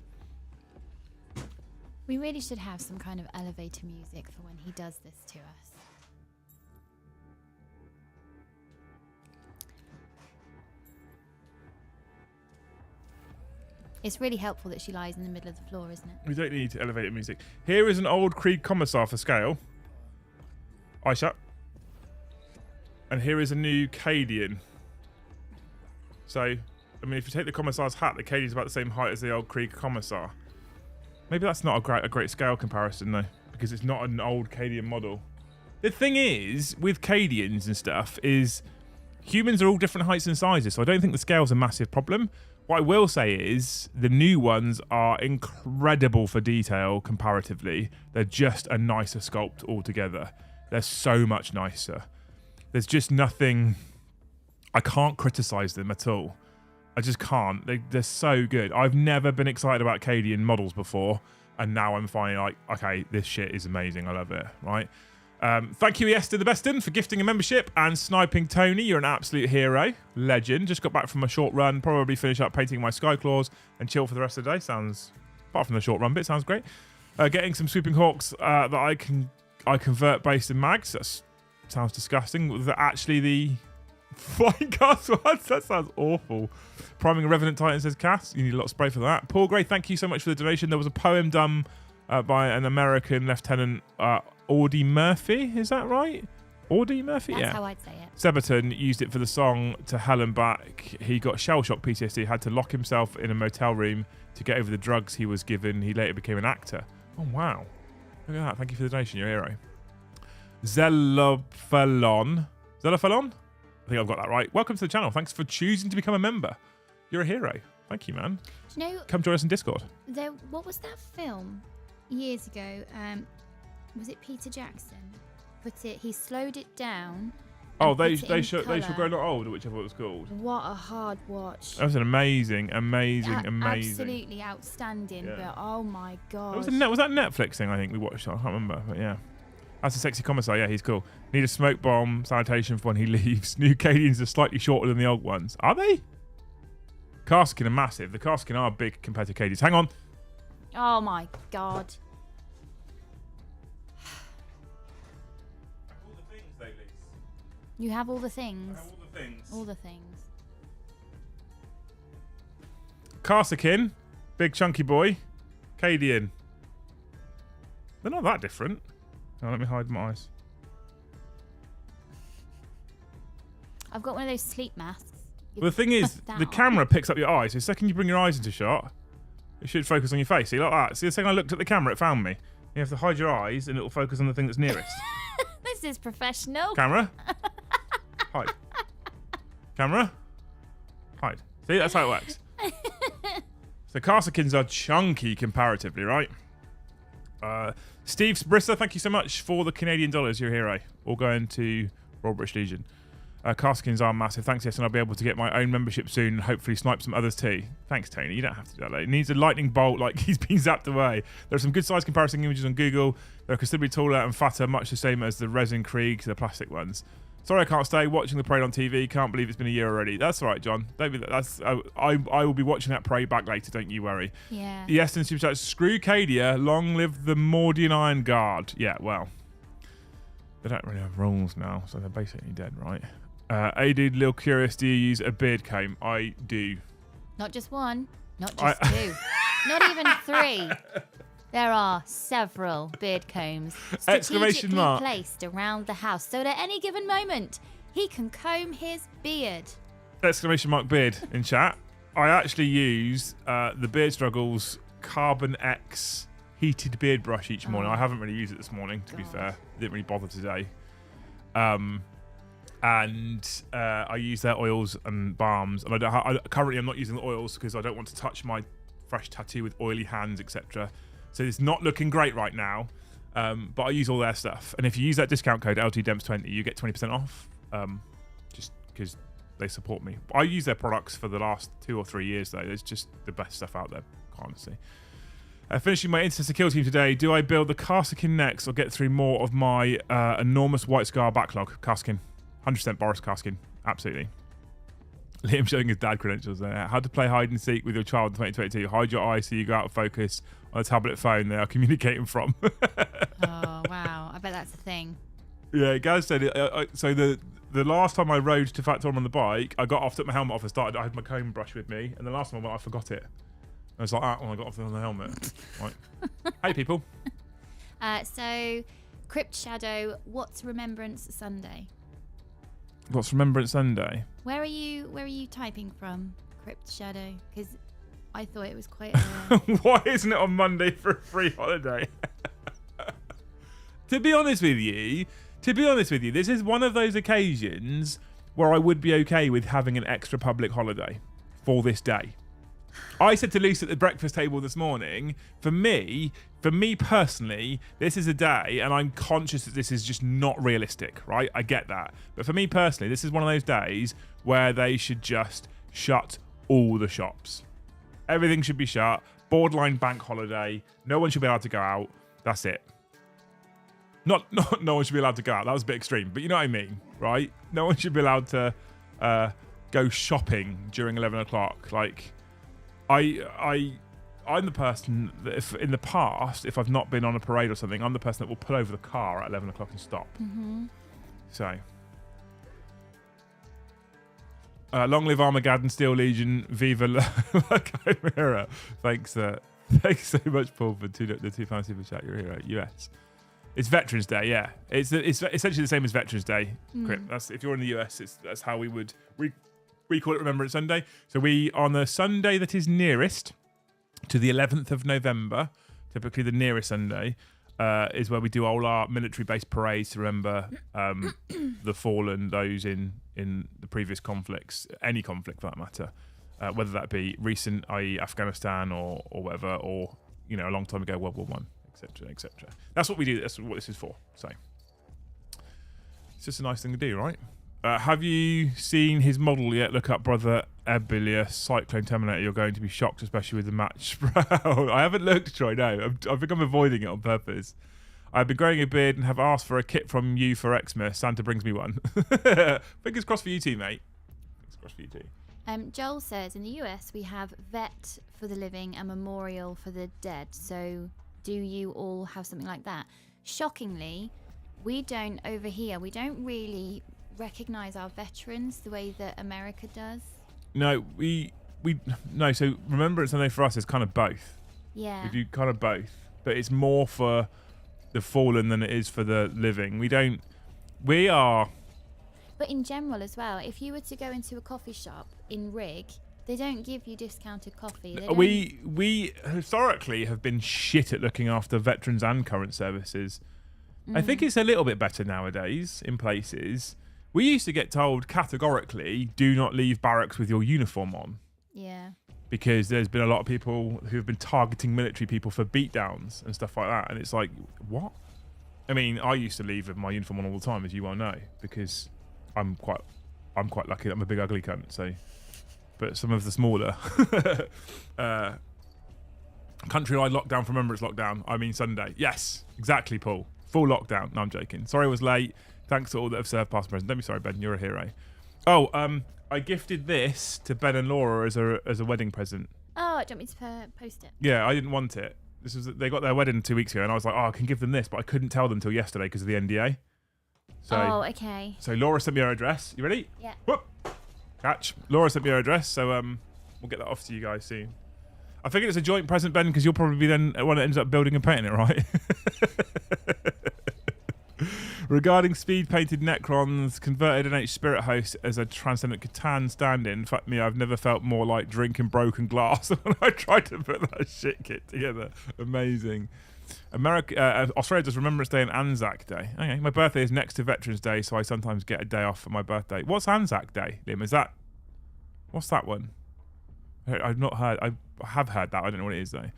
We really should have some kind of elevator music for when he does this to us. It's really helpful that she lies in the middle of the floor, isn't it? We don't need elevator music. Here is an old Krieg Commissar for scale. Aisha. And here is a new Cadian. So, I mean, if you take the Commissar's hat, the Cadian's about the same height as the old Krieg Commissar. Maybe that's not a great scale comparison, though, because it's not an old Cadian model. The thing is, with Cadians and stuff, is humans are all different heights and sizes, so I don't think the scale's a massive problem. What I will say is the new ones are incredible for detail comparatively. They're just a nicer sculpt altogether. They're so much nicer. There's just nothing... I can't criticize them at all. I just can't. They're so good. I've never been excited about Cadian models before, and now I'm finally like, okay, this shit is amazing. I love it, right? Thank you, Esther the Beston, for gifting a membership, and Sniping Tony, you're an absolute hero. Legend. Just got back from a short run. Probably finish up painting my Skyclaws and chill for the rest of the day. Sounds, apart from the short run bit, sounds great. Getting some Swooping Hawks that I convert based in mags. That sounds disgusting. That actually the Flying Castle ones? That sounds awful. Priming a Revenant Titan, says Cass. You need a lot of spray for that. Paul Gray, thank you so much for the donation. There was a poem done by an American Lieutenant Audie Murphy. Is that right? Or D. Murphy? That's yeah. how I'd say it. Severton used it for the song to hell and back. He got shell shock PTSD, had to lock himself in a motel room to get over the drugs he was given. He later became an actor. Oh, wow. Look at that. Thank you for the donation. You're a hero. Zelophalon. Zelophalon? I think I've got that right. Welcome to the channel. Thanks for choosing to become a member. You're a hero. Thank you, man. Do you know, come join us in Discord. What was that film years ago? Was it Peter Jackson? He slowed it down. Oh, they should grow not old, or whichever it was called. What a hard watch. That was an amazing. Absolutely outstanding, yeah. But oh my god. Was that Netflix thing I think we watched? I can't remember, but yeah. That's a sexy commissar. Yeah, he's cool. Need a smoke bomb sanitation for when he leaves. New Cadians are slightly shorter than the old ones. Are they? Carskin are massive. The Carskin are big compared to Cadians. Hang on. Oh my god. You have all the things. I have all the things. All the things. Carsakin, big chunky boy. Cadian. They're not that different. Oh, let me hide my eyes. I've got one of those sleep masks. Well, the thing is, the camera picks up your eyes. So the second you bring your eyes into shot, it should focus on your face. See, like that. See, the second I looked at the camera, it found me. You have to hide your eyes, and it will focus on the thing that's nearest. This is professional. Camera. Hide. Camera. Hide. See, that's how it works. So Carsakins are chunky comparatively, right? Steve Sbrisser, thank you so much for the Canadian dollars. You're a hero. All going to Royal British Legion. Carsakins are massive. Thanks, yes, and I'll be able to get my own membership soon and hopefully snipe some others too. Thanks, Tony. You don't have to do that. Like, it needs a lightning bolt like he's been zapped away. There are some good size comparison images on Google. They're considerably taller and fatter, much the same as the resin Kriegs, the plastic ones. Sorry I can't stay watching the parade on TV. Can't believe it's been a year already. That's all right, John. Don't be, I will be watching that parade back later. Don't you worry. Yeah. Yes, and super chat. Screw Cadia. Long live the Mordian Iron Guard. Yeah, well, they don't really have rules now, so they're basically dead, right? Dude, Lil Curious, do you use a beard comb? I do. Not just one. Not just two. Not even three. There are several beard combs strategically placed around the house so that at any given moment he can comb his beard. Exclamation mark beard in chat. I actually use the Beard Struggles Carbon X heated beard brush each morning. I haven't really used it this morning, to be fair. Didn't really bother today. And I use their oils and balms. And currently I'm not using the oils because I don't want to touch my fresh tattoo with oily hands, etc. So it's not looking great right now, but I use all their stuff. And if you use that discount code LTDEMPS20, you get 20% off, just because they support me. I use their products for the last 2 or 3 years, though. It's just the best stuff out there, honestly. Finishing my Intercessor kill team today, do I build the Karsakin next or get through more of my enormous White Scar backlog? Karsakin. 100% Boris Karsakin. Absolutely. Liam showing his dad credentials there. How to play hide and seek with your child in 2022. Hide your eyes so you go out of focus on a tablet phone they are communicating from. Oh, wow. I bet that's a thing. Yeah, Gaz said it. So the last time I rode to Factorum on the bike, I got off, took my helmet off and started. I had my comb brush with me. And the last time I forgot it. I was like, when I got off on the helmet. Right. Hey, people. So, Crypt Shadow, what's Remembrance Sunday? What's Remembrance Sunday? Where are you typing from, Crypt Shadow? Because I thought it was quite a... Why isn't it on Monday for a free holiday? To be honest with you, this is one of those occasions where I would be okay with having an extra public holiday for this day. I said to Lisa at the breakfast table this morning, for me personally, this is a day, and I'm conscious that this is just not realistic, right? I get that. But for me personally, this is one of those days where they should just shut all the shops. Everything should be shut. Borderline bank holiday. No one should be allowed to go out. That's it. Not no one should be allowed to go out. That was a bit extreme, but you know what I mean, right? No one should be allowed to go shopping during 11 o'clock. Like, I'm the person that if in the past, if I've not been on a parade or something, I'm the person that will pull over the car at 11 o'clock and stop. Mm-hmm. So, long live Armageddon, Steel Legion, Viva La Chimera. Thanks so much, Paul, for the £2 super chat. You're a hero. US. It's Veterans Day, yeah. It's essentially the same as Veterans Day. That's if you're in the US, that's how we would we call it Remembrance Sunday. So we on the Sunday that is nearest to the 11th of November, typically the nearest Sunday, is where we do all our military-based parades to remember the fallen, those in the previous conflicts, any conflict for that matter, whether that be recent, i.e. Afghanistan or whatever, or a long time ago, World War One, etc., etc. That's what we do. That's what this is for. So it's just a nice thing to do, right? Have you seen his model yet? Look up Brother Ebilius, Cyclone Terminator. You're going to be shocked, especially with the match. I haven't looked, Troy, no. I think I'm avoiding it on purpose. I've been growing a beard and have asked for a kit from you for Xmas. Santa brings me one. Fingers crossed for you too, mate. Fingers crossed for you too. Joel says, in the US, we have vet for the living and memorial for the dead. So do you all have something like that? Shockingly, we don't over here. We don't really recognise our veterans the way that America does. No, no. So Remembrance Sunday for us is kind of both. Yeah. We do kind of both, but it's more for the fallen than it is for the living. We are. But in general as well, if you were to go into a coffee shop in Rig, they don't give you discounted coffee. We historically have been shit at looking after veterans and current services. I think it's a little bit better nowadays in places. We used to get told categorically, do not leave barracks with your uniform on. Yeah. Because there's been a lot of people who have been targeting military people for beatdowns and stuff like that. And it's like, what? I mean, I used to leave with my uniform on all the time, as you well know, because I'm quite lucky that I'm a big ugly cunt. So, but some of the smaller countrywide lockdown for Remembrance lockdown. I mean Sunday. Yes, exactly, Paul. Full lockdown. No, I'm joking. Sorry I was late. Thanks to all that have served past and present. Don't be sorry, Ben. You're a hero. Oh, I gifted this to Ben and Laura as a wedding present. Oh, do you want me to post it? Yeah, I didn't want it. They got their wedding 2 weeks ago, and I was like, I can give them this, but I couldn't tell them until yesterday because of the NDA. So, okay. So Laura sent me her address. You ready? Yeah. Whoop. Catch. Laura sent me her address, so we'll get that off to you guys soon. I figured it's a joint present, Ben, because you'll probably be then one that ends up building and painting it, right? Regarding speed-painted Necrons, converted NH Spirit Host as a Transcendent Catan stand-in, fuck me, I've never felt more like drinking broken glass when I tried to put that shit kit together. Amazing. Australia does Remembrance Day and Anzac Day. Okay, my birthday is next to Veterans Day, so I sometimes get a day off for my birthday. What's Anzac Day, Liam? What's that one? I've not heard. I have heard that. I don't know what it is though.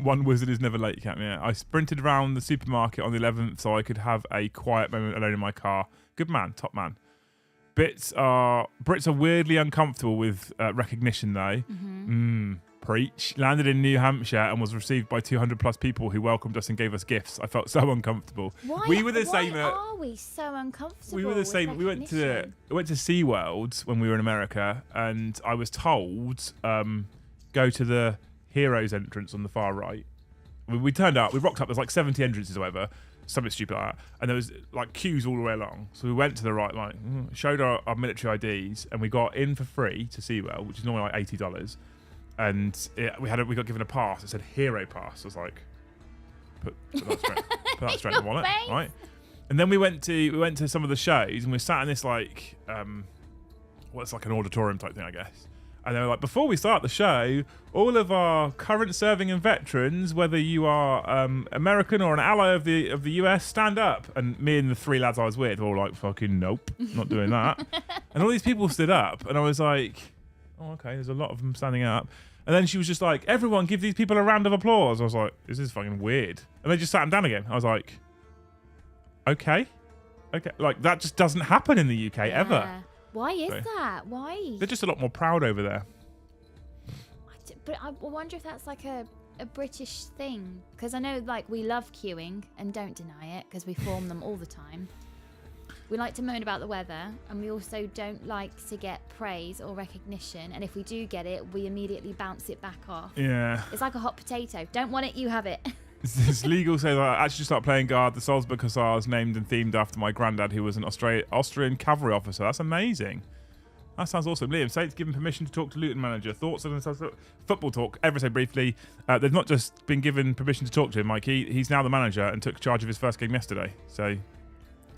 One wizard is never late, Cat. Yeah. I sprinted around the supermarket on the 11th so I could have a quiet moment alone in my car. Good man, top man. Brits are weirdly uncomfortable with recognition though. Preach. Landed in New Hampshire and was received by 200 plus people who welcomed us and gave us gifts. I felt so uncomfortable. Why are we so uncomfortable? We were the same. We went to SeaWorld when we were in America, and I was told go to the Heroes entrance on the far right. We turned up. We rocked up. There's like 70 entrances or whatever. Something stupid like that. And there was like queues all the way along. So we went to the right, showed our military IDs, and we got in for free to SeaWorld, which is normally like $80. And we got given a pass. It said Hero Pass. I was like, put that straight in the wallet, right? And then we went to some of the shows, and we sat in this like what's like an auditorium type thing, I guess. And they were like, before we start the show, all of our current serving and veterans, whether you are American or an ally of the US, stand up. And me and the three lads I was with were all like, fucking nope, not doing that. And all these people stood up, and I was like, oh, okay, there's a lot of them standing up. And then she was just like, everyone give these people a round of applause. I was like, this is fucking weird. And they just sat them down again. I was like, okay. Like, that just doesn't happen in the UK ever. Why is that? Why? They're just a lot more proud over there. But I wonder if that's like a British thing. Because I know, like, we love queuing and don't deny it because we form them all the time. We like to moan about the weather, and we also don't like to get praise or recognition. And if we do get it, we immediately bounce it back off. Yeah. It's like a hot potato. Don't want it, you have it. It's legal to say that I actually started playing Guard. The Salzburg Hussars named and themed after my granddad, who was an Austrian cavalry officer. That's amazing. That sounds awesome. Liam, Saints given permission to talk to Luton manager. Thoughts on football talk, ever so briefly. They've not just been given permission to talk to him, Mike. He's now the manager and took charge of his first game yesterday. So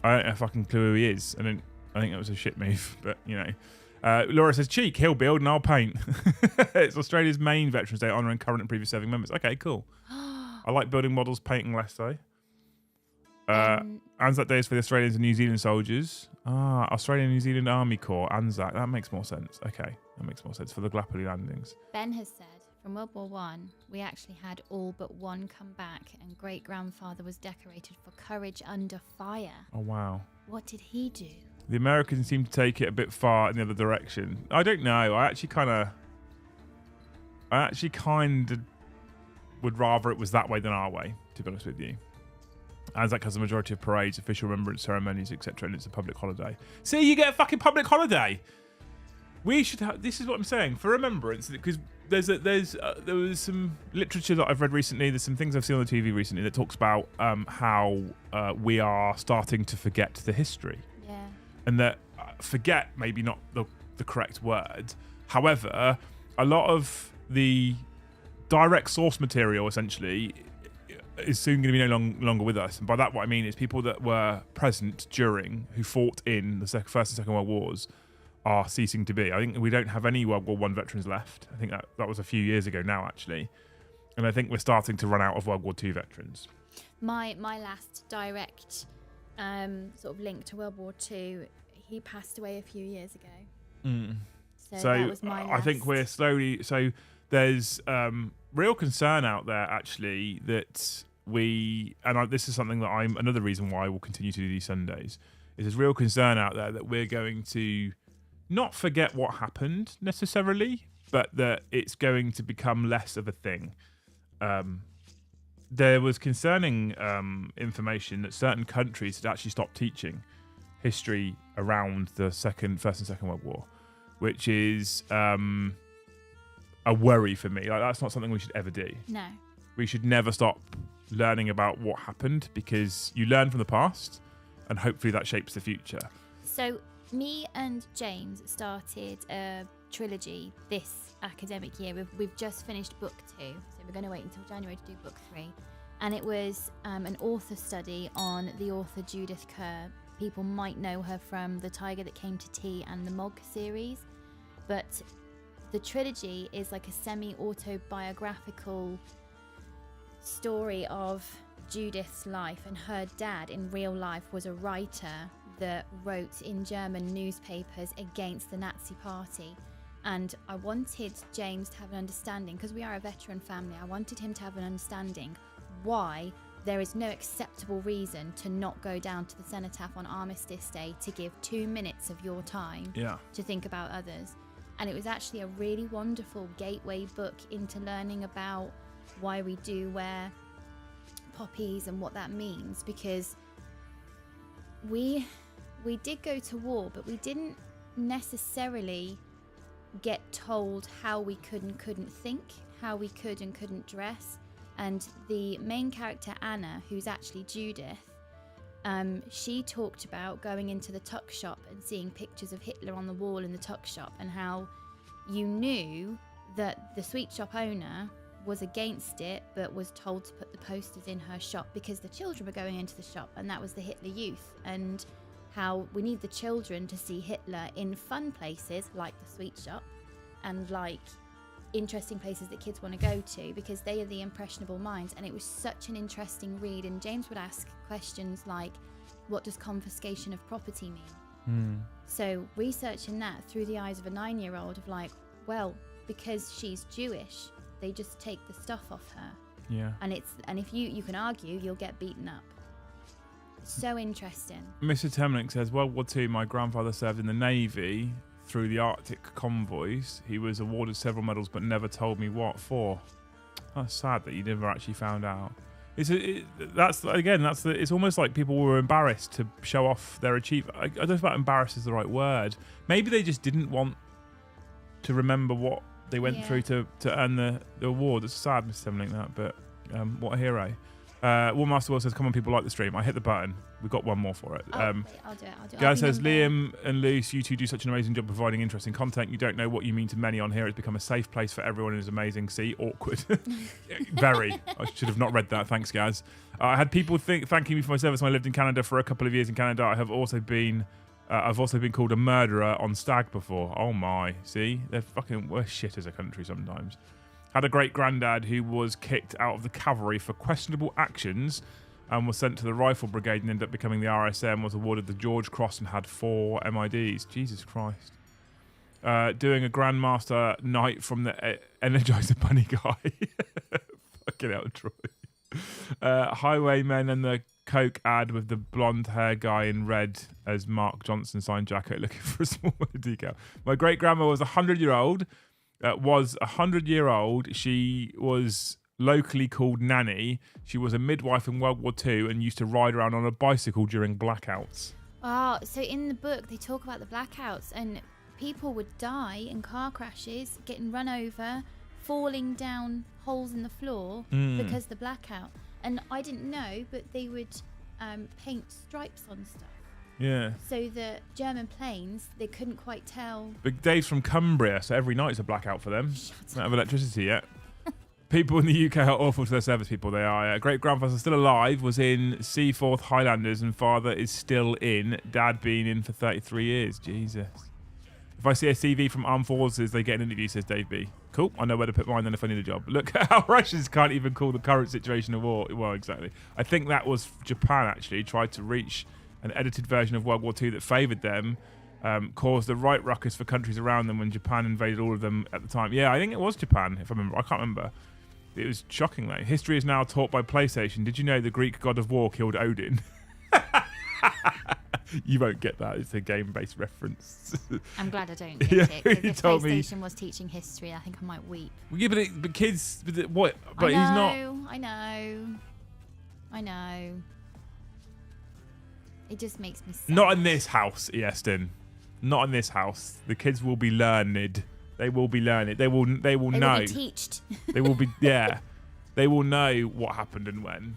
I don't have a fucking clue who he is. I think that was a shit move, but you know. Laura says, cheek, he'll build and I'll paint. It's Australia's main Veterans Day, honouring current and previous serving members. Okay, cool. I like building models, painting less though. Anzac Day is for the Australians and New Zealand soldiers. Australian and New Zealand Army Corps, Anzac. That makes more sense. Okay, that makes more sense for the Gallipoli landings. Ben has said, from World War One, we actually had all but one come back, and great-grandfather was decorated for courage under fire. Oh, wow. What did he do? The Americans seem to take it a bit far in the other direction. I don't know. I actually kind of would rather it was that way than our way, to be honest with you. Anzac has a majority of parades, official remembrance ceremonies, etc., and it's a public holiday. See, you get a fucking public holiday. We should have. This is what I'm saying for remembrance, because there was some literature that I've read recently. There's some things I've seen on the TV recently that talks about how we are starting to forget the history. Yeah. And that forget maybe not the correct word. However, a lot of the direct source material essentially is soon going to be no longer with us. And by that, what I mean is people that were present during, who fought in the First and Second World Wars, are ceasing to be. I think we don't have any World War I veterans left. I think that was a few years ago now, actually. And I think we're starting to run out of World War II veterans. My last direct sort of link to World War II, he passed away a few years ago. So that was my last. I think we're slowly... So there's real concern out there, actually, that this is something that another reason why I will continue to do these Sundays, is there's real concern out there that we're going to not forget what happened necessarily, but that it's going to become less of a thing. There was concerning information that certain countries had actually stopped teaching history around the First and Second World War, which is a worry for me. Like, that's not something we should ever do. No. We should never stop learning about what happened, because you learn from the past and hopefully that shapes the future. So me and James started a trilogy this academic year. We've just finished book 2, so we're going to wait until January to do book 3. And it was an author study on the author Judith Kerr. People might know her from The Tiger That Came to Tea and the Mog series, but the trilogy is like a semi-autobiographical story of Judith's life, and her dad in real life was a writer that wrote in German newspapers against the Nazi party. And I wanted James to have an understanding, because we are a veteran family, I wanted him to have an understanding why there is no acceptable reason to not go down to the cenotaph on Armistice Day to give 2 minutes of your time to think about others. And it was actually a really wonderful gateway book into learning about why we do wear poppies and what that means, because we did go to war, but we didn't necessarily get told how we could and couldn't think, how we could and couldn't dress. And the main character, Anna, who's actually Judith, she talked about going into the tuck shop and seeing pictures of Hitler on the wall in the tuck shop, and how you knew that the sweet shop owner was against it but was told to put the posters in her shop because the children were going into the shop, and that was the Hitler Youth. And how we need the children to see Hitler in fun places like the sweet shop and like interesting places that kids want to go to, because they are the impressionable minds. And it was such an interesting read, and James would ask questions like, what does confiscation of property mean? So researching that through the eyes of a 9-year-old, of like, well, because she's Jewish, they just take the stuff off her. Yeah. And if you can argue, you'll get beaten up. So interesting. Mr. Temlink says, World War II, my grandfather served in the Navy through the Arctic convoys. He was awarded several medals but never told me what for. That's sad that you never actually found out. It's almost like people were embarrassed to show off their achievement. I don't know if embarrassed is the right word. Maybe they just didn't want to remember what they went through to earn the award. It's sad, Mr. Temlink, that, but what a hero. Master World says, come on, people like the stream. I hit the button. We got one more for it. I'll do it. Guy says, Liam and Luce, you two do such an amazing job providing interesting content. You don't know what you mean to many on here. It's become a safe place for everyone and is amazing. See, awkward. Very. I should have not read that. Thanks, guys. I had people thanking me for my service when I lived in Canada for a couple of years in Canada. I've also been called a murderer on Stag before. Oh my. See? We're shit as a country sometimes. Had a great granddad who was kicked out of the cavalry for questionable actions and was sent to the rifle brigade and ended up becoming the RSM, was awarded the George Cross and had 4 MIDs. Jesus Christ. Doing a Grandmaster night from the Energizer Bunny guy. Fucking hell, Troy. Highwaymen and the Coke ad with the blonde hair guy in red as Mark Johnson signed jacket looking for a small decal. My great grandma was 100-year-old. Was a 100-year-old. She was locally called Nanny. She was a midwife in World War II and used to ride around on a bicycle during blackouts. Oh, so in the book they talk about the blackouts and people would die in car crashes, getting run over, falling down holes in the floor because of the blackout. And I didn't know, but they would paint stripes on stuff. Yeah. So the German planes, they couldn't quite tell. But Dave's from Cumbria, so every night it's a blackout for them. Don't have electricity yet. People in the UK are awful to their service people. They are. Great grandfather still alive, was in Seaforth Highlanders, and father is still in. Dad been in for 33 years. Jesus. If I see a CV from Armed Forces, they get an interview, says Dave B. Cool. I know where to put mine then if I need a job. Look at how Russians can't even call the current situation a war. Well, exactly. I think that was Japan actually tried to reach an edited version of World War II that favoured them, caused the right ruckus for countries around them when Japan invaded all of them at the time. Yeah, I think it was Japan, if I remember. I can't remember. It was shocking, though. History is now taught by PlayStation. Did you know the Greek god of war killed Odin? You won't get that. It's a game-based reference. I'm glad I don't get it. Because if PlayStation was teaching history, I think I might weep. Well, yeah, but kids... What? But I know, he's not... I know. It just makes me sad. Not in this house, Ieston. Not in this house. The kids will be learned. They will be learned. They will know. They will be teached. They will be, yeah. They will know what happened and when.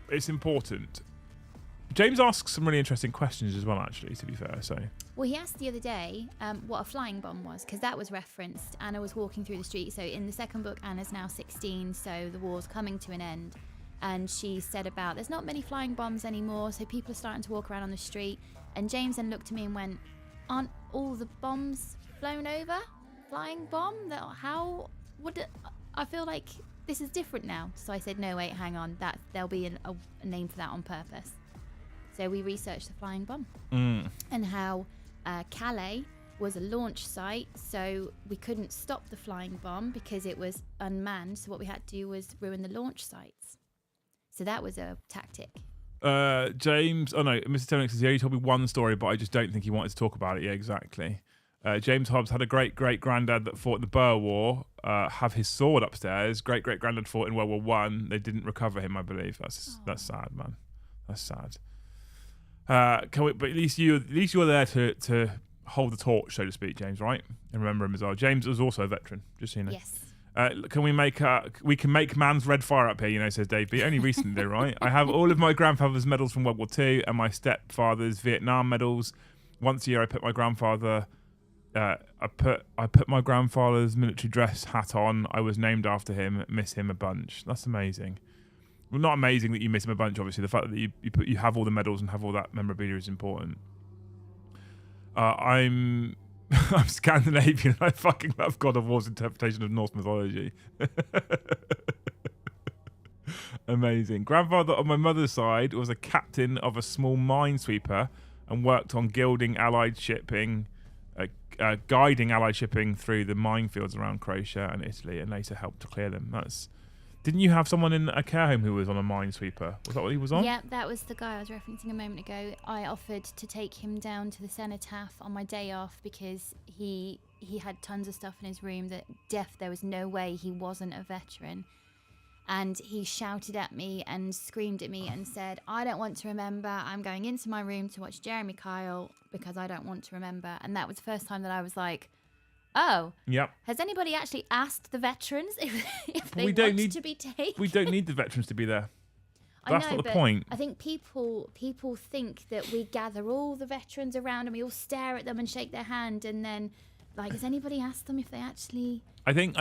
It's important. James asks some really interesting questions as well, actually, to be fair. Well, he asked the other day what a flying bomb was, because that was referenced. Anna was walking through the street. So in the second book, Anna's now 16, so the war's coming to an end. And she said about there's not many flying bombs anymore, so people are starting to walk around on the street. And James then looked at me and went, aren't all the bombs flown over? Flying bomb? How would it? I feel like this is different now. So I said, no, wait, hang on. There'll be a name for that on purpose. So we researched the flying bomb and how Calais was a launch site. So we couldn't stop the flying bomb because it was unmanned. So what we had to do was ruin the launch sites. So that was a tactic. James, Mr. Tony says he only told me one story, but I just don't think he wanted to talk about it. Yeah, exactly. James Hobbs had a great-great-granddad that fought in the Boer War, have his sword upstairs. Great-great-granddad fought in World War One. They didn't recover him, I believe. That's sad, man. That's sad. But at least you're there to hold the torch, so to speak, James, right? And remember him as well. James was also a veteran, just so you know. Yes. We can make man's red fire up here, says Dave B. Only recently, right? I have all of my grandfather's medals from World War II and my stepfather's Vietnam medals. Once a year, I put my grandfather. I put my grandfather's military dress hat on. I was named after him. Miss him a bunch. That's amazing. Well, not amazing that you miss him a bunch. Obviously, the fact that you have all the medals and have all that memorabilia is important. I'm Scandinavian. I fucking love God of War's interpretation of Norse mythology. Amazing. Grandfather on my mother's side was a captain of a small minesweeper and worked on guiding Allied shipping through the minefields around Croatia and Italy, and later helped to clear them. Didn't you have someone in a care home who was on a minesweeper? Was that what he was on? Yeah, that was the guy I was referencing a moment ago. I offered to take him down to the cenotaph on my day off because he had tons of stuff in his room that there was no way he wasn't a veteran. And he shouted at me and screamed at me and said, I don't want to remember. I'm going into my room to watch Jeremy Kyle because I don't want to remember. And that was the first time that I was like, oh, yep. Has anybody actually asked the veterans if they want to be taken? We don't need the veterans to be there. That's not the point. I think people think that we gather all the veterans around and we all stare at them and shake their hand, and then, like, has anybody asked them if they actually... I think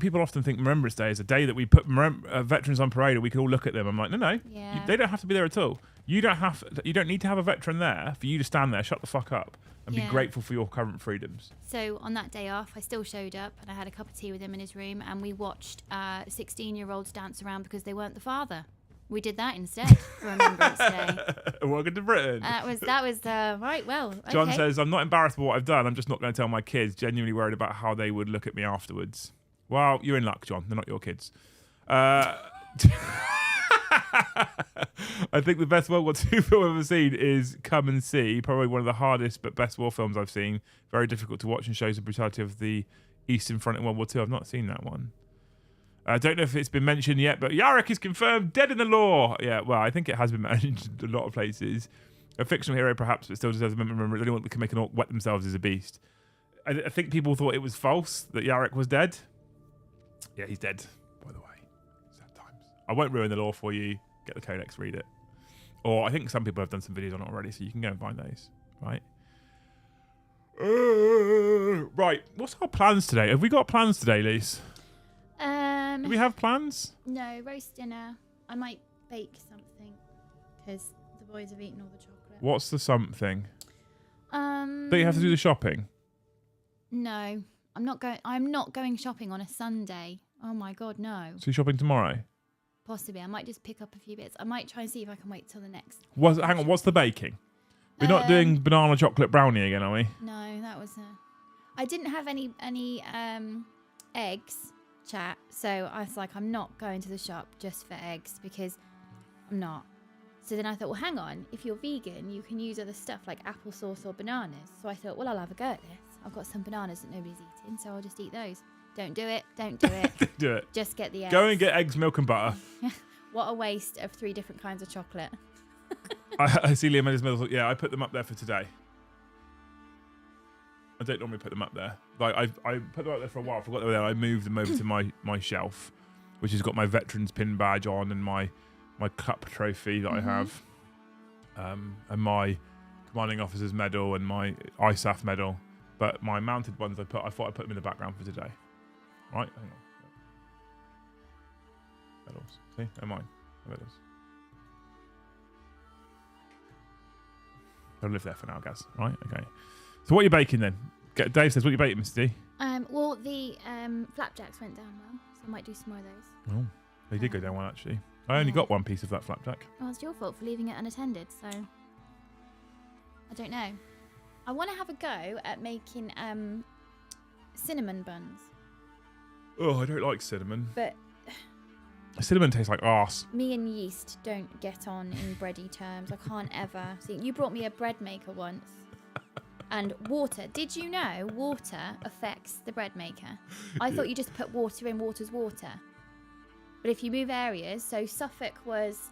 people often think Remembrance Day is a day that we put veterans on parade and we can all look at them. I'm like, no. Yeah. They don't have to be there at all. You don't need to have a veteran there for you to stand there, shut the fuck up, and be grateful for your current freedoms. So on that day off, I still showed up and I had a cup of tea with him in his room, and we watched 16-year-olds dance around because they weren't the father. We did that instead for Remembrance Day. Welcome to Britain. That was right. Well, okay. John says, I'm not embarrassed by what I've done. I'm just not going to tell my kids. Genuinely worried about how they would look at me afterwards. Well, you're in luck, John. They're not your kids. I think the best World War II film I've ever seen is Come and See. Probably one of the hardest but best war films I've seen. Very difficult to watch and shows the brutality of the Eastern Front in World War II. I've not seen that one. I don't know if it's been mentioned yet, but Yarrick is confirmed dead in the law. Yeah, well, I think it has been mentioned a lot of places. A fictional hero, perhaps, but still deserves a remembrance. Anyone that can make an orc wet themselves is a beast. I think people thought it was false that Yarrick was dead. Yeah, he's dead, by the way. Sad times. I won't ruin the law for you. Get the codex, read it. Or I think some people have done some videos on it already, so you can go and find those. Right? Right. What's our plans today? Have we got plans today, Lise? Do we have plans? No, roast dinner. I might bake something because the boys have eaten all the chocolate. What's the something? Don't you have to do the shopping? No, I'm not going shopping on a Sunday. Oh my God, no. So you're shopping tomorrow? Possibly. I might just pick up a few bits. I might try and see if I can wait till the next. Hang on. What's the baking? We're not doing banana chocolate brownie again, are we? No, that was I didn't have any eggs. Chat, so I was like, I'm not going to the shop just for eggs because I'm not. So then I thought, well, hang on, if you're vegan, you can use other stuff like applesauce or bananas. So I thought, well, I'll have a go at this. I've got some bananas that nobody's eating, so I'll just eat those. Don't do it. Do it. Just get the eggs. Go and get eggs, milk and butter. What a waste of 3 different kinds of chocolate. I see Liam and his middle. Yeah, I put them up there for today. I don't normally put them up there. Like I put them up there for a while. I forgot they were there. I moved them over to my shelf, which has got my veterans pin badge on and my cup trophy that I have, and my commanding officer's medal and my ISAF medal. But my mounted ones, I thought I'd put them in the background for today. Right, hang on. Medals. See, they're mine. Medals. They'll live there for now, guys. Right, okay. So what are you baking then? Dave says, what are you baking, Mr. D? Well, the flapjacks went down well, so I might do some more of those. Oh, they did go down well, actually. I only got one piece of that flapjack. Well, it's your fault for leaving it unattended, so I don't know. I want to have a go at making cinnamon buns. Oh, I don't like cinnamon. But cinnamon tastes like arse. Me and yeast don't get on in bready terms. I can't ever. See, you brought me a bread maker once. And water. Did you know water affects the bread maker? I thought you just put water in, water's water. But if you move areas, so Suffolk was,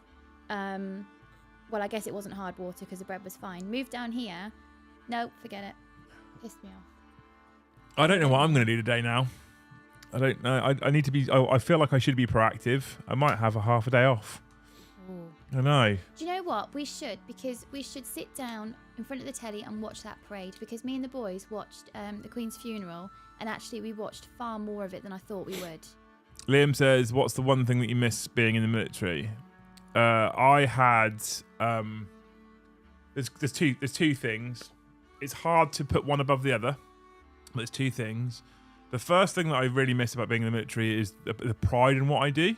well, I guess it wasn't hard water because the bread was fine. Move down here. Nope, forget it. Pissed me off. I don't know what I'm going to do today now. I don't know. I need to be, I feel like I should be proactive. I might have a half a day off. Ooh. I know. Do you know what? We should, because we should sit down in front of the telly and watch that parade, because me and the boys watched the Queen's funeral, and actually we watched far more of it than I thought we would. Liam says, what's the one thing that you miss being in the military? I had there's two things. It's hard to put one above the other, but there's two things. The first thing that I really miss about being in the military is the pride in what I do.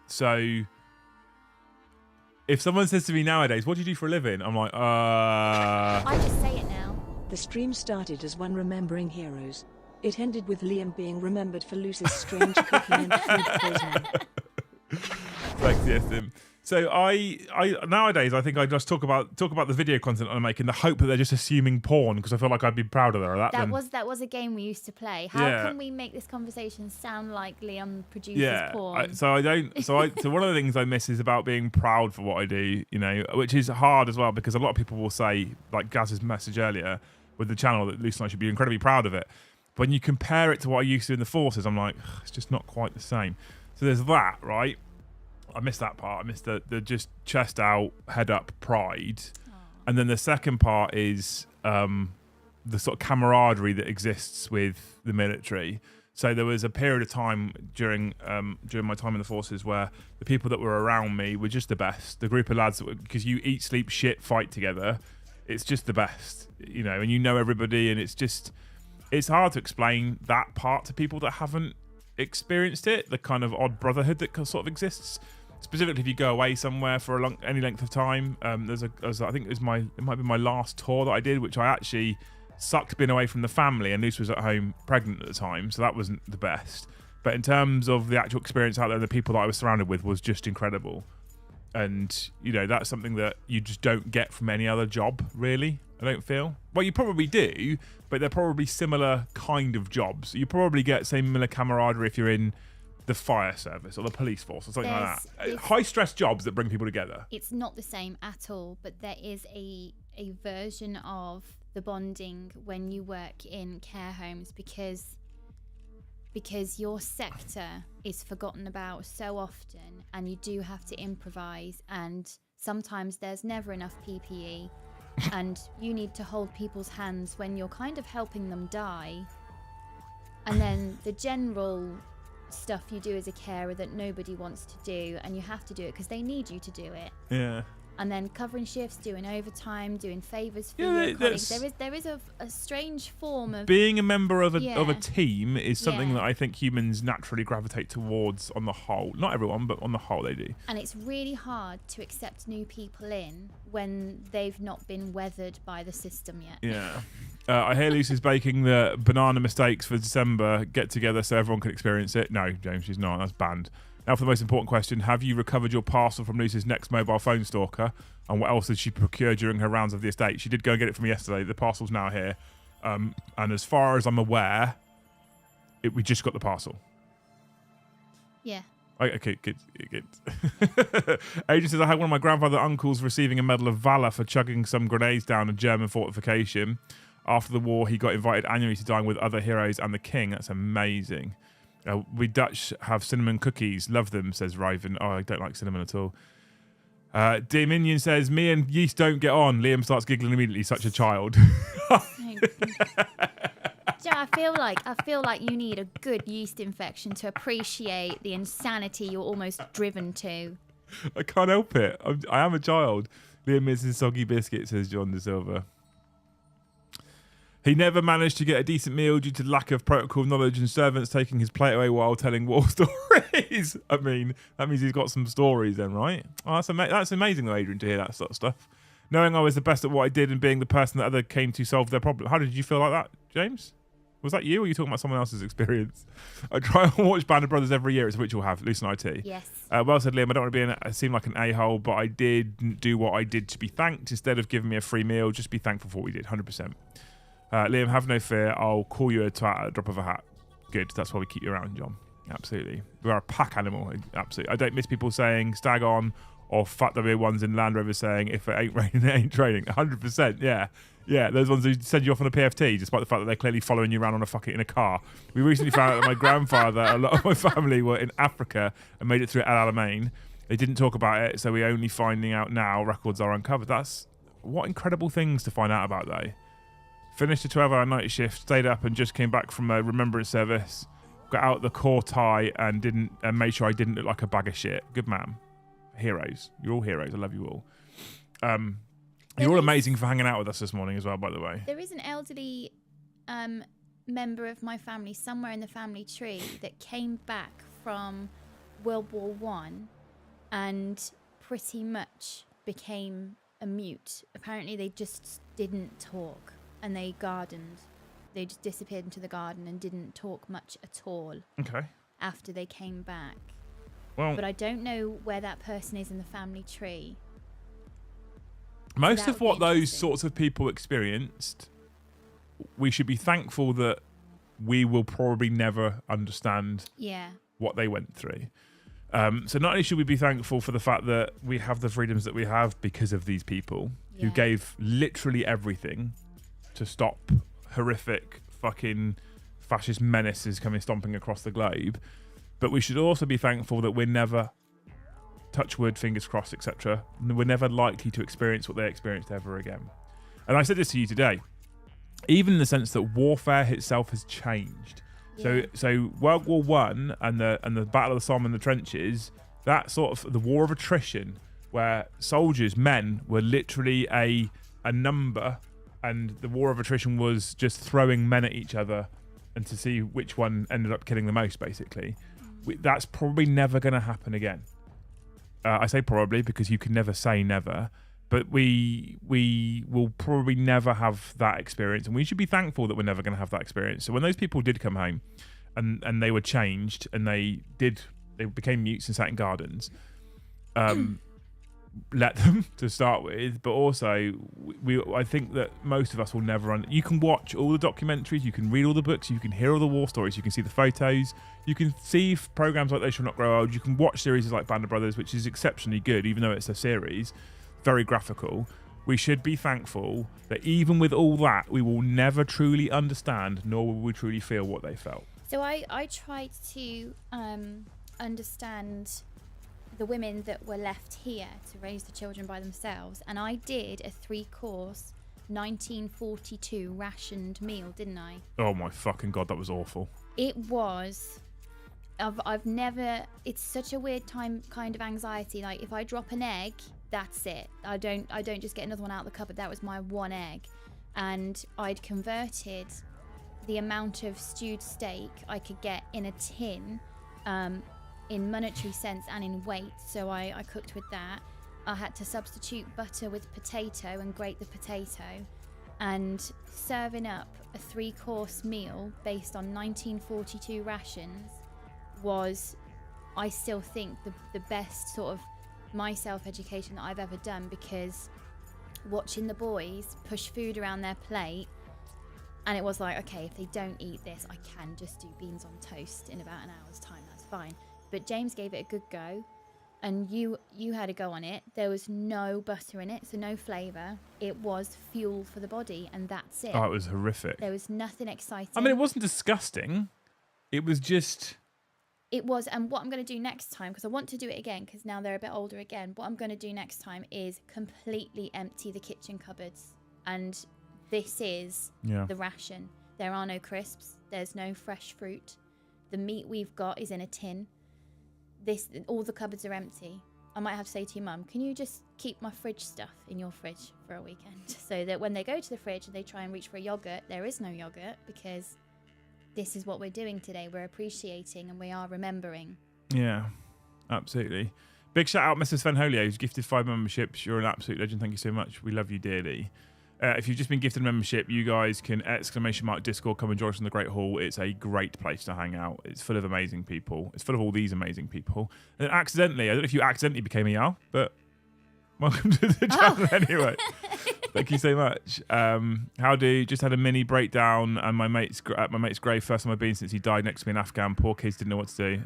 So if someone says to me nowadays, what do you do for a living? I'm like, I just say it now. The stream started as one remembering heroes. It ended with Liam being remembered for Lucy's strange cooking and food poisoning. Thanks, yes, Tim. So I nowadays I think I just talk about the video content I make in the hope that they're just assuming porn, because I feel like I'd be prouder of that. That was a game we used to play. How can we make this conversation sound like Liam produces porn? So one of the things I miss is about being proud for what I do, you know, which is hard as well, because a lot of people will say, like Gaz's message earlier with the channel, that Lucy and I should be incredibly proud of it. But when you compare it to what I used to in the forces, I'm like, it's just not quite the same. So there's that, right? I missed that part. I missed the just chest out, head up pride. And then the second part is the sort of camaraderie that exists with the military. So there was a period of time during my time in the forces where the people that were around me were just the best. The group of lads, because you eat, sleep, shit, fight together. It's just the best, you know, and you know everybody, and it's hard to explain that part to people that haven't experienced it, the kind of odd brotherhood that sort of exists. Specifically, if you go away somewhere for any length of time, I think it might be my last tour that I did, which I actually sucked being away from the family, and Luce was at home pregnant at the time, so that wasn't the best. But in terms of the actual experience out there, the people that I was surrounded with was just incredible. And, you know, that's something that you just don't get from any other job, really, I don't feel. Well, you probably do, but they're probably similar kind of jobs. You probably get similar camaraderie if you're in the fire service or the police force or something like that. High-stress jobs that bring people together. It's not the same at all, but there is a version of the bonding when you work in care homes because your sector is forgotten about so often, and you do have to improvise, and sometimes there's never enough PPE and you need to hold people's hands when you're kind of helping them die. And then the general stuff you do as a carer that nobody wants to do, and you have to do it because they need you to do it. Yeah. And then covering shifts, doing overtime, doing favours for your colleagues. There is a strange form of... Being a member of a team is something that I think humans naturally gravitate towards on the whole. Not everyone, but on the whole they do. And it's really hard to accept new people in when they've not been weathered by the system yet. Yeah. I hear Lucy's baking the banana mistakes for December get-together so everyone can experience it. No, James, she's not. That's banned. Now for the most important question, have you recovered your parcel from Lucy's next mobile phone stalker? And what else did she procure during her rounds of the estate? She did go and get it from me yesterday. The parcel's now here. And as far as I'm aware, we just got the parcel. Yeah. Okay, good. Adrian says, I had one of my grandfather's uncles receiving a Medal of Valor for chugging some grenades down a German fortification. After the war, he got invited annually to dine with other heroes and the king. That's amazing. We Dutch have cinnamon cookies. Love them, says Raven. Oh, I don't like cinnamon at all. Dominion says, me and yeast don't get on. Liam starts giggling immediately. Such a child. I feel like you need a good yeast infection to appreciate the insanity you're almost driven to. I can't help it. I am a child. Liam misses soggy biscuits, says John De Silva. He never managed to get a decent meal due to lack of protocol knowledge and servants taking his plate away while telling war stories. I mean, that means he's got some stories then, right? Oh, that's amazing, though, Adrian, to hear that sort of stuff. Knowing I was the best at what I did and being the person that other came to solve their problem. How did you feel like that, James? Was that you, or are you talking about someone else's experience? I try and watch Band of Brothers every year. It's a ritual have. Lucy and IT. Yes. Well said, Liam. I don't want to seem like an a-hole, but I did do what I did to be thanked. Instead of giving me a free meal, just be thankful for what we did, 100%. Liam, have no fear. I'll call you a twat at a drop of a hat. Good. That's why we keep you around, John. Absolutely. We are a pack animal. Absolutely. I don't miss people saying stag on or fuck the real ones in Land Rover saying if it ain't raining, it ain't raining. 100%. Yeah. Yeah. Those ones who send you off on a PFT despite the fact that they're clearly following you around in a car. We recently found out that my grandfather, a lot of my family were in Africa and made it through El Alamein. They didn't talk about it, so we're only finding out now records are uncovered. That's what incredible things to find out about, though. Finished a 12-hour night shift, stayed up and just came back from a remembrance service. Got out the core tie and made sure I didn't look like a bag of shit. Good man. Heroes. You're all heroes. I love you all. You're all amazing for hanging out with us this morning as well, by the way. There is an elderly member of my family somewhere in the family tree that came back from World War One and pretty much became a mute. Apparently they just didn't talk. And they gardened. They just disappeared into the garden and didn't talk much at all. Okay. After they came back. Well, but I don't know where that person is in the family tree. Most of what those sorts of people experienced, we should be thankful that we will probably never understand what they went through. So not only should we be thankful for the fact that we have the freedoms that we have because of these people who gave literally everything to stop horrific fucking fascist menaces coming stomping across the globe. But we should also be thankful that we're never, touch wood, fingers crossed, etc., we're never likely to experience what they experienced ever again. And I said this to you today, even in the sense that warfare itself has changed. So World War One and the Battle of the Somme in the trenches, that sort of the war of attrition, where soldiers, men, were literally a number, and the war of attrition was just throwing men at each other and to see which one ended up killing the most, basically. That's probably never going to happen again. I say probably because you can never say never, but we will probably never have that experience, and we should be thankful that we're never going to have that experience. So when those people did come home and they were changed and they became mutes and sat in gardens, let them to start with, but also I think that most of us will never you can watch all the documentaries, you can read all the books, you can hear all the war stories, you can see the photos, you can see programs like They Shall Not Grow Old, you can watch series like Band of Brothers, which is exceptionally good, even though it's a series, very graphical. We should be thankful that even with all that, we will never truly understand, nor will we truly feel what they felt. So I tried to understand the women that were left here to raise the children by themselves, and I did a 3-course 1942 rationed meal, didn't I? Oh my fucking god, that was awful. It was. I've never. It's such a weird kind of anxiety. Like if I drop an egg, that's it. I don't just get another one out of the cupboard. That was my one egg, and I'd converted the amount of stewed steak I could get in a tin. In monetary sense and in weight, so I cooked with that. I had to substitute butter with potato and grate the potato, and serving up a 3-course meal based on 1942 rations was, I still think, the best sort of my self-education that I've ever done, because watching the boys push food around their plate, and it was like, okay, if they don't eat this, I can just do beans on toast in about an hour's time, that's fine. But James gave it a good go, and you had a go on it. There was no butter in it, so no flavour. It was fuel for the body, and that's it. Oh, it was horrific. There was nothing exciting. I mean, it wasn't disgusting. It was just... It was, and what I'm going to do next time, because I want to do it again, because now they're a bit older again, what I'm going to do next time is completely empty the kitchen cupboards. And this is the ration. There are no crisps. There's no fresh fruit. The meat we've got is in a tin. All the cupboards are empty. I might have to say to your mum, can you just keep my fridge stuff in your fridge for a weekend, so that when they go to the fridge and they try and reach for a yogurt, there is no yogurt, because this is what we're doing today. We're appreciating and we are remembering. Yeah, absolutely. Big shout out, Mrs. Fenholio, who's gifted 5 memberships. You're an absolute legend. Thank you so much. We love you dearly. If you've just been gifted a membership, you guys can !Discord, come and join us in the Great Hall. It's a great place to hang out. It's full of amazing people. It's full of all these amazing people. And accidentally, I don't know if you accidentally became a Yao, but welcome to the channel anyway. Thank you so much. Howdy, just had a mini breakdown, and my mate's grave, first time I've been since he died next to me in Afghan. Poor kids didn't know what to do.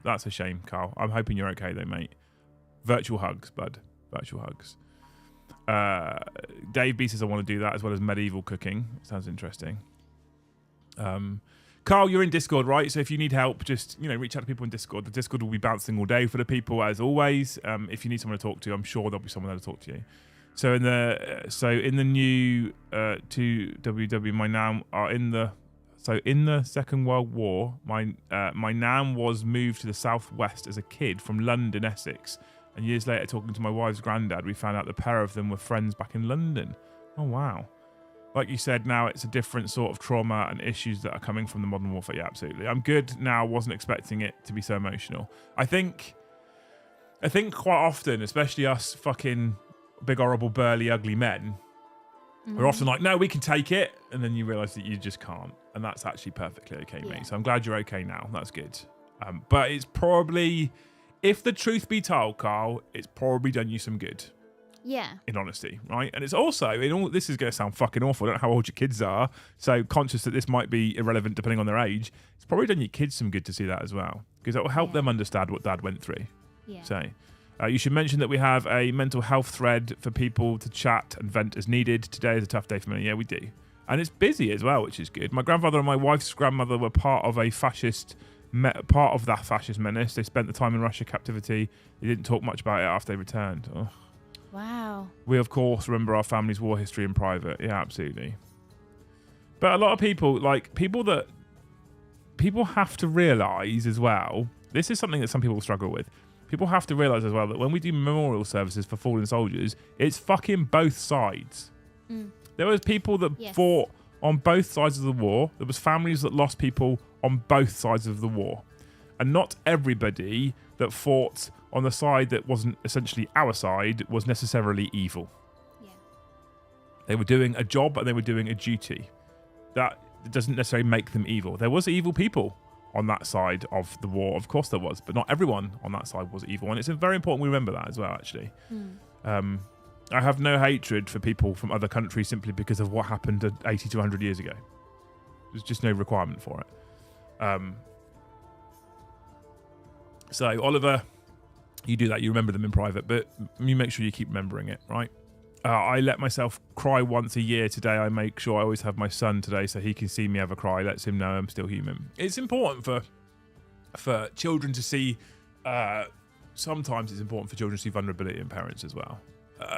That's a shame, Carl. I'm hoping you're okay though, mate. Virtual hugs, bud. Virtual hugs. Dave B says I want to do that, as well as medieval cooking. Sounds interesting. Carl, you're in Discord, right? So if you need help, just reach out to people in Discord. The Discord will be bouncing all day for the people, as always. If you need someone to talk to, I'm sure there'll be someone there to talk to you. So in the new 2WW, my nan are in the Second World War. My nan was moved to the southwest as a kid from London, Essex. And years later, talking to my wife's granddad, we found out the pair of them were friends back in London. Oh, wow. Like you said, now it's a different sort of trauma and issues that are coming from the modern warfare. Yeah, absolutely. I'm good now. Wasn't expecting it to be so emotional. I think quite often, especially us fucking big, horrible, burly, ugly men, we're often like, no, we can take it. And then you realise that you just can't. And that's actually perfectly okay, mate. So I'm glad you're okay now. That's good. But it's probably... If the truth be told, Carl, it's probably done you some good. Yeah. In honesty, right? And it's also, this is going to sound fucking awful. I don't know how old your kids are, so conscious that this might be irrelevant depending on their age. It's probably done your kids some good to see that as well, because it will help them understand what Dad went through. Yeah. So, you should mention that we have a mental health thread for people to chat and vent as needed. Today is a tough day for me. Yeah, we do. And it's busy as well, which is good. My grandfather and my wife's grandmother were part of a fascist part of that fascist menace. They spent the time in Russia captivity. They didn't talk much about it after they returned. Oh. Wow. We, of course, remember our family's war history in private. Yeah, absolutely. But a lot of people, people have to realise as well, this is something that some people struggle with. People have to realise as well that when we do memorial services for fallen soldiers, it's fucking both sides. There was people that fought on both sides of the war. There was families that lost people on both sides of the war. And not everybody that fought on the side that wasn't essentially our side was necessarily evil. Yeah. They were doing a job and they were doing a duty. That doesn't necessarily make them evil. There was evil people on that side of the war. Of course there was, but not everyone on that side was evil. And it's very important we remember that as well, actually. I have no hatred for people from other countries simply because of what happened 80 to 100 years ago. There's just no requirement for it. So, Oliver, you do that. You remember them in private, but you make sure you keep remembering it, right? I let myself cry once a year. Today, I make sure I always have my son today so he can see me have a cry. Lets him know I'm still human. It's important for children to see... sometimes it's important for children to see vulnerability in parents as well.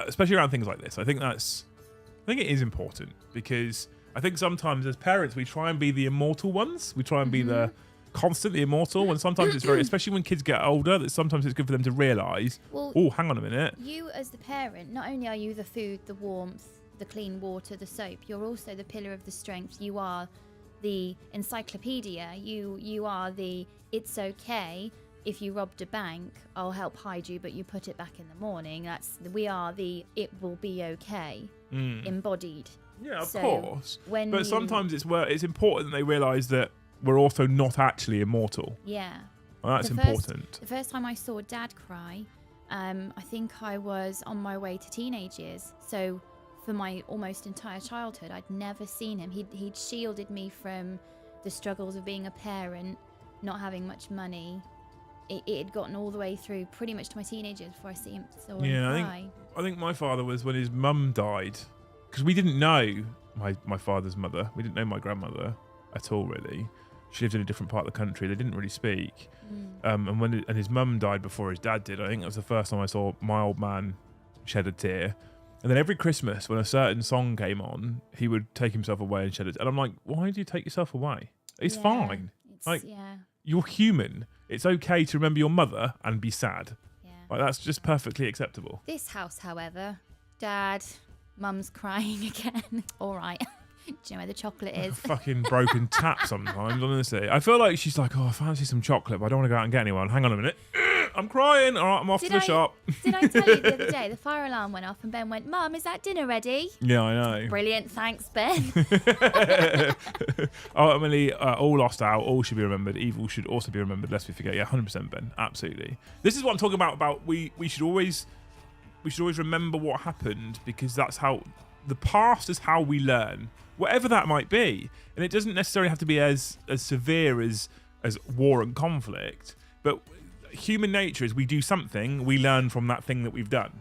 Especially around things like this. I think it is important because I think sometimes as parents we try and be the immortal ones. We try and be the constantly immortal, and sometimes it's very, especially when kids get older, that sometimes it's good for them to realise, oh, hang on a minute. You as the parent, not only are you the food, the warmth, the clean water, the soap, you're also the pillar of the strength. You are the encyclopedia. You are the it's okay. If you robbed a bank, I'll help hide you, but you put it back in the morning. We are the it will be okay embodied. Yeah, of course. But sometimes it's important that they realise that we're also not actually immortal. Yeah. Well, that's important. The first time I saw Dad cry, I think I was on my way to teenage years. So for my almost entire childhood, I'd never seen him. He'd shielded me from the struggles of being a parent, not having much money. It had gotten all the way through pretty much to my teenage years before I saw him cry. I think my father was when his mum died, because we didn't know my father's mother. We didn't know my grandmother at all, really. She lived in a different part of the country. They didn't really speak. And his mum died before his dad did. I think that was the first time I saw my old man shed a tear. And then every Christmas, when a certain song came on, he would take himself away and shed a tear. And I'm like, why do you take yourself away? It's fine. You're human. It's okay to remember your mother and be sad. Yeah. Like, that's just perfectly acceptable. This house, however, Dad, Mum's crying again. All right. Do you know where the chocolate is? Fucking broken tap sometimes, honestly. I feel like she's like, I fancy some chocolate, but I don't want to go out and get anyone. Hang on a minute. I'm crying. All right, I'm off to the shop. Did I tell you the other day, the fire alarm went off and Ben went, Mum, is that dinner ready? Yeah, I know. Brilliant. Thanks, Ben. Ultimately, all lost out, all should be remembered. Evil should also be remembered, lest we forget. Yeah, 100% Ben. Absolutely. This is what I'm talking about we should always remember what happened, because that's how the past is how we learn, whatever that might be. And it doesn't necessarily have to be as severe as war and conflict, but human nature is we do something, we learn from that thing that we've done,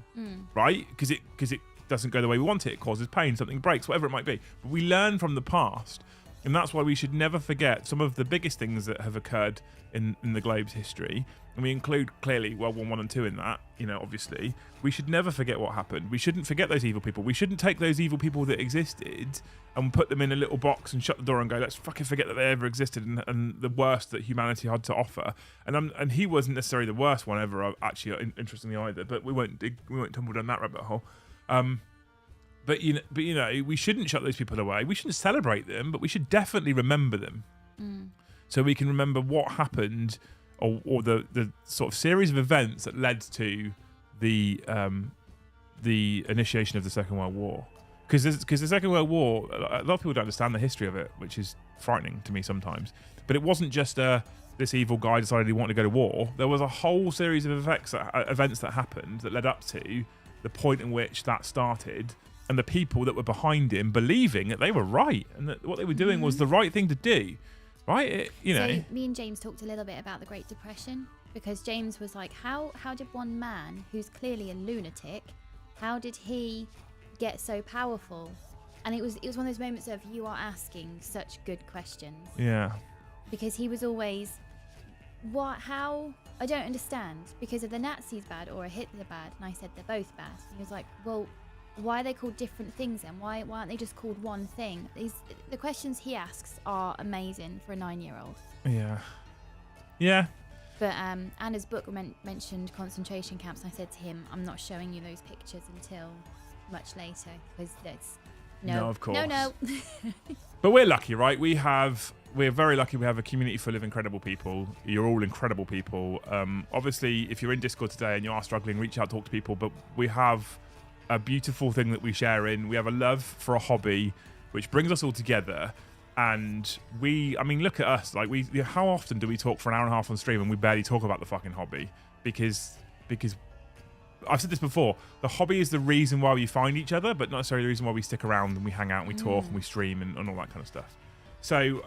right? Because it doesn't go the way we want it causes pain, something breaks, whatever it might be. But we learn from the past, and that's why we should never forget some of the biggest things that have occurred in the globe's history. And we include clearly World War I and II in that, obviously. We should never forget what happened. We shouldn't forget those evil people. We shouldn't take those evil people that existed and put them in a little box and shut the door and go, let's fucking forget that they ever existed and the worst that humanity had to offer. And he wasn't necessarily the worst one ever, actually, interestingly either. But we won't tumble down that rabbit hole. But we shouldn't shut those people away. We shouldn't celebrate them, but we should definitely remember them, so we can remember what happened, or the sort of series of events that led to the initiation of the Second World War. Because the Second World War, a lot of people don't understand the history of it, which is frightening to me sometimes. But it wasn't just this evil guy decided he wanted to go to war. There was a whole series of events that happened that led up to the point in which that started, and the people that were behind him believing that they were right and that what they were doing was the right thing to do, right? So me and James talked a little bit about the Great Depression, because James was like, how did one man who's clearly a lunatic, how did he get so powerful? And it was one of those moments of, you are asking such good questions. Yeah. Because he was always how? I don't understand. Because are the Nazis bad or are Hitler bad? And I said they're both bad. And he was like, well, why are they called different things then? Why aren't they just called one thing? The questions he asks are amazing for a 9-year-old. Yeah. But Anna's book mentioned concentration camps, and I said to him, I'm not showing you those pictures until much later, because there's no, of course. No. But we're lucky, right? We're very lucky. We have a community full of incredible people. You're all incredible people. Obviously, if you're in Discord today and you are struggling, reach out, talk to people. But we have a beautiful thing that we share in. We have a love for a hobby, which brings us all together. And look at us. Like, how often do we talk for an hour and a half on stream and we barely talk about the fucking hobby? Because I've said this before, the hobby is the reason why we find each other, but not necessarily the reason why we stick around and we hang out and we talk and we stream and all that kind of stuff. So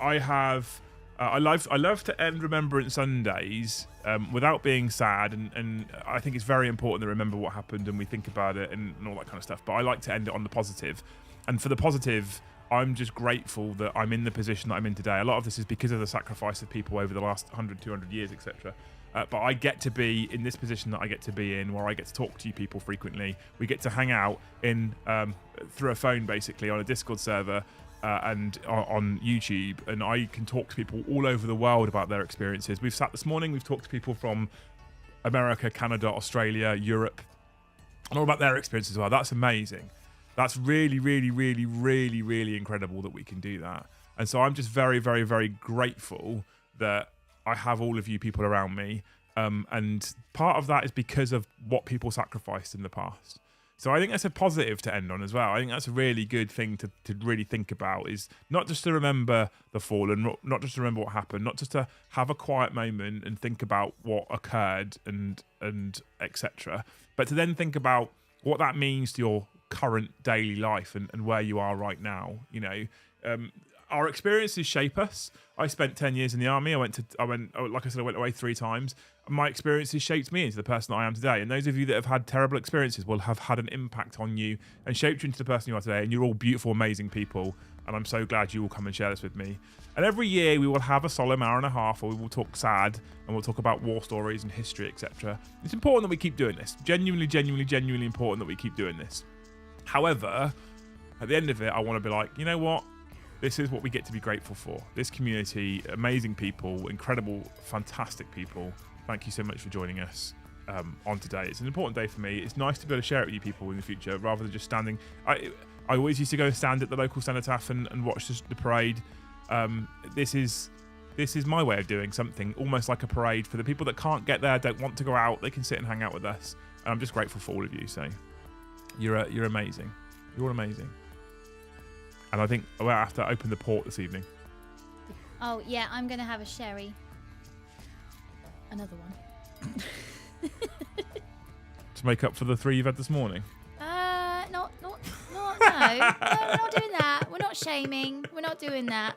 I love to end Remembrance Sundays without being sad, and I think it's very important to remember what happened and we think about it and all that kind of stuff. But I like to end it on the positive. And for the positive, I'm just grateful that I'm in the position that I'm in today. A lot of this is because of the sacrifice of people over the last 100, 200 years, etc. But I get to be in this position that I get to be in, where I get to talk to you people frequently. We get to hang out through a phone, basically, on a Discord server and on YouTube, and I can talk to people all over the world about their experiences. We've sat this morning, we've talked to people from America, Canada, Australia, Europe, and all about their experiences as well. That's amazing. That's really, really, really, really, really incredible that we can do that. And so I'm just very, very, very grateful that I have all of you people around me. And part of that is because of what people sacrificed in the past. So I think that's a positive to end on as well. I think that's a really good thing to really think about, is not just to remember the fallen, not just to remember what happened, not just to have a quiet moment and think about what occurred and etc., but to then think about what that means to your current daily life and where you are right now. You know, our experiences shape us. I spent 10 years in the army. Like I said, I went away 3 times. My experiences shaped me into the person that I am today. And those of you that have had terrible experiences will have had an impact on you and shaped you into the person you are today. And you're all beautiful, amazing people. And I'm so glad you will come and share this with me. And every year we will have a solemn hour and a half where we will talk sad and we'll talk about war stories and history, etc. It's important that we keep doing this. Genuinely, genuinely, genuinely important that we keep doing this. However, at the end of it, I want to be like, you know what? This is what we get to be grateful for. This community, amazing people, incredible, fantastic people. Thank you so much for joining us on today. It's an important day for me. It's nice to be able to share it with you people in the future rather than just standing. I always used to go and stand at the local cenotaph and watch the parade. This is my way of doing something, almost like a parade for the people that can't get there, don't want to go out. They can sit and hang out with us. And I'm just grateful for all of you. So you're amazing. You're all amazing. And I think I'll have to open the port this evening. Oh, yeah, I'm going to have a sherry. Another one. To make up for the 3 you've had this morning? No, we're not doing that. We're not shaming. We're not doing that.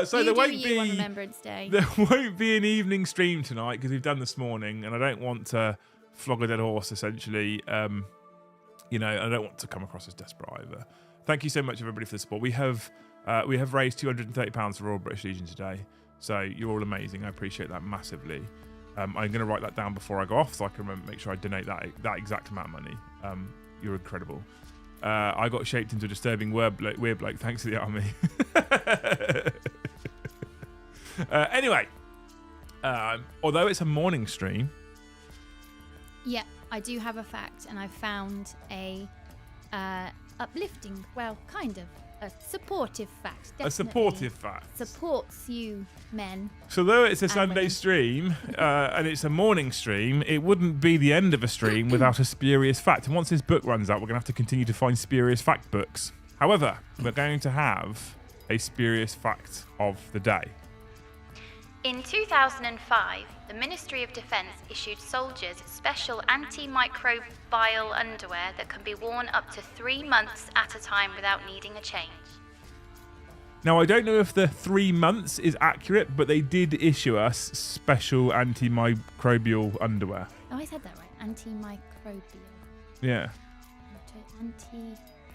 So there won't be on Remembrance Day. There won't be an evening stream tonight because we've done this morning, and I don't want to flog a dead horse. Essentially, I don't want to come across as desperate either. Thank you so much, everybody, for the support. We have raised £230 for Royal British Legion today, so you're all amazing. I appreciate that massively. I'm going to write that down before I go off so I can make sure I donate that exact amount of money. You're incredible. I got shaped into a disturbing weird bloke thanks to the army. Anyway, although it's a morning stream. Yeah, I do have a fact, and I found a uplifting, well, kind of a supportive fact. Definitely. A supportive fact. Supports you, men. So though it's a Sunday women. Stream and it's a morning stream, it wouldn't be the end of a stream without a spurious fact. And once this book runs out, we're going to have to continue to find spurious fact books. However, we're going to have a spurious fact of the day. In 2005, the Ministry of Defence issued soldiers special antimicrobial underwear that can be worn up to 3 months at a time without needing a change. Now, I don't know if the 3 months is accurate, but they did issue us special antimicrobial underwear. Oh, I said that right. Antimicrobial. Yeah.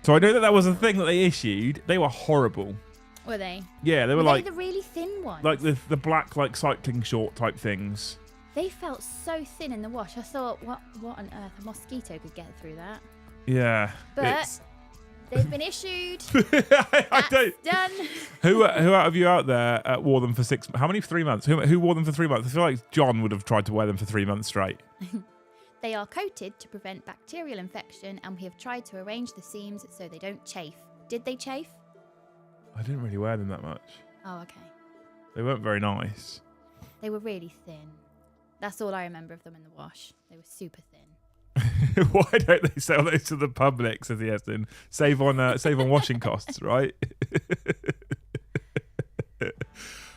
So I know that was a thing that they issued. They were horrible. Were they? Yeah, they were Were like they the really thin ones? like the black like cycling short type things. They felt so thin in the wash. I thought, what on earth? A mosquito could get through that. Yeah, but they've been issued. I don't. Done. Who out of you out there wore them for 6? How many? 3 months. Who wore them for 3 months? I feel like John would have tried to wear them for 3 months straight. They are coated to prevent bacterial infection, and we have tried to arrange the seams so they don't chafe. Did they chafe? I didn't really wear them that much. Oh, okay. They weren't very nice. They were really thin. That's all I remember of them in the wash. They were super thin. Why don't they sell those to the public, says Yeston? Save on washing costs, right?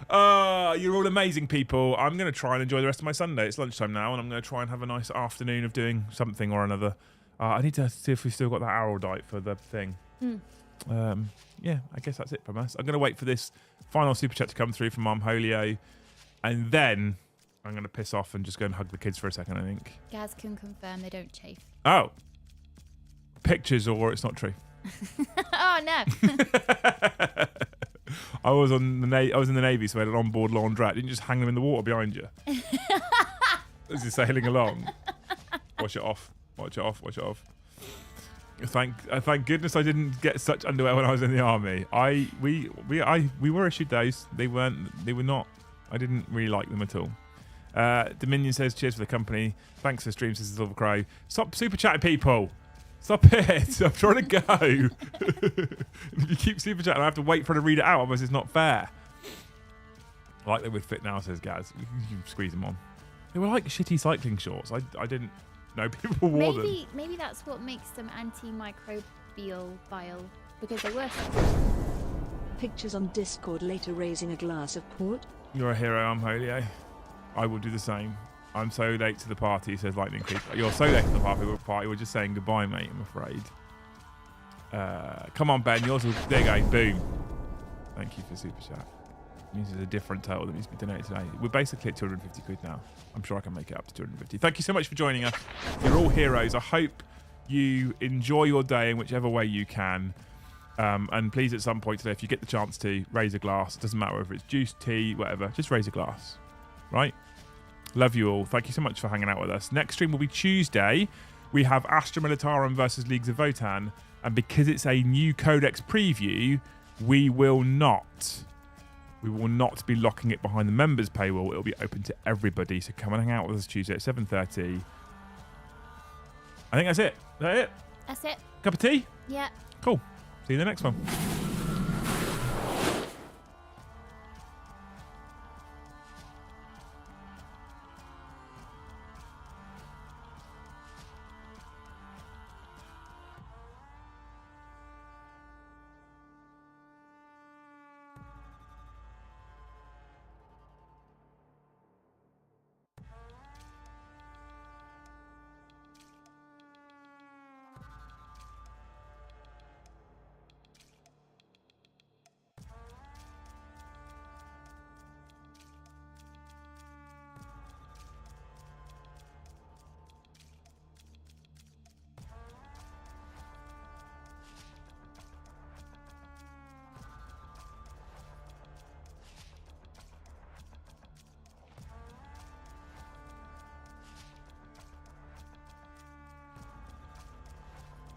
You're all amazing people. I'm going to try and enjoy the rest of my Sunday. It's lunchtime now, and I'm going to try and have a nice afternoon of doing something or another. I need to see if we've still got that arrow dite for the thing. Yeah, I guess that's it from us. I'm going to wait for this final super chat to come through from Mum Holio, and then I'm going to piss off and just go and hug the kids for a second, I think. Gaz can confirm they don't chafe. Oh. Pictures or it's not true. Oh, no. I was in the Navy, so I had an onboard laundrette. Didn't just hang them in the water behind you. As you're sailing along. Wash it off. Thank goodness I didn't get such underwear when I was in the army. We were issued those. They were not. I didn't really like them at all. Dominion says, cheers for the company. Thanks for the stream, says Silver Crow. Stop super chatting, people. Stop it. I'm trying to go. If you keep super chatting, I have to wait for her to read it out, otherwise it's not fair. I like they would fit now, says Gaz. You can squeeze them on. They were like shitty cycling shorts. I didn't know people wore them. Maybe that's what makes them antimicrobial bile, because they were. Pictures on Discord later raising a glass of port. You're a hero, I'm Holio. I will do the same. I'm so late to the party, says Lightning Creeper. You're so late to the party. We're just saying goodbye, mate, I'm afraid. Come on, Ben. Yours will... There you go. Boom. Thank you for super chat. It means there's a different total that needs to be donated today. We're basically at 250 quid now. I'm sure I can make it up to 250. Thank you so much for joining us. You're all heroes. I hope you enjoy your day in whichever way you can. And please, at some point today, if you get the chance to, raise a glass. It doesn't matter whether it's juice, tea, whatever. Just raise a glass. Right? Love you all. Thank you so much for hanging out with us. Next stream will be Tuesday. We have Astra Militarum versus Leagues of Votan. And because it's a new Codex preview, we will not be locking it behind the members paywall. It'll be open to everybody. So come and hang out with us Tuesday at 7:30. I think that's it. Is that it? That's it. Cup of tea? Yeah. Cool. See you in the next one.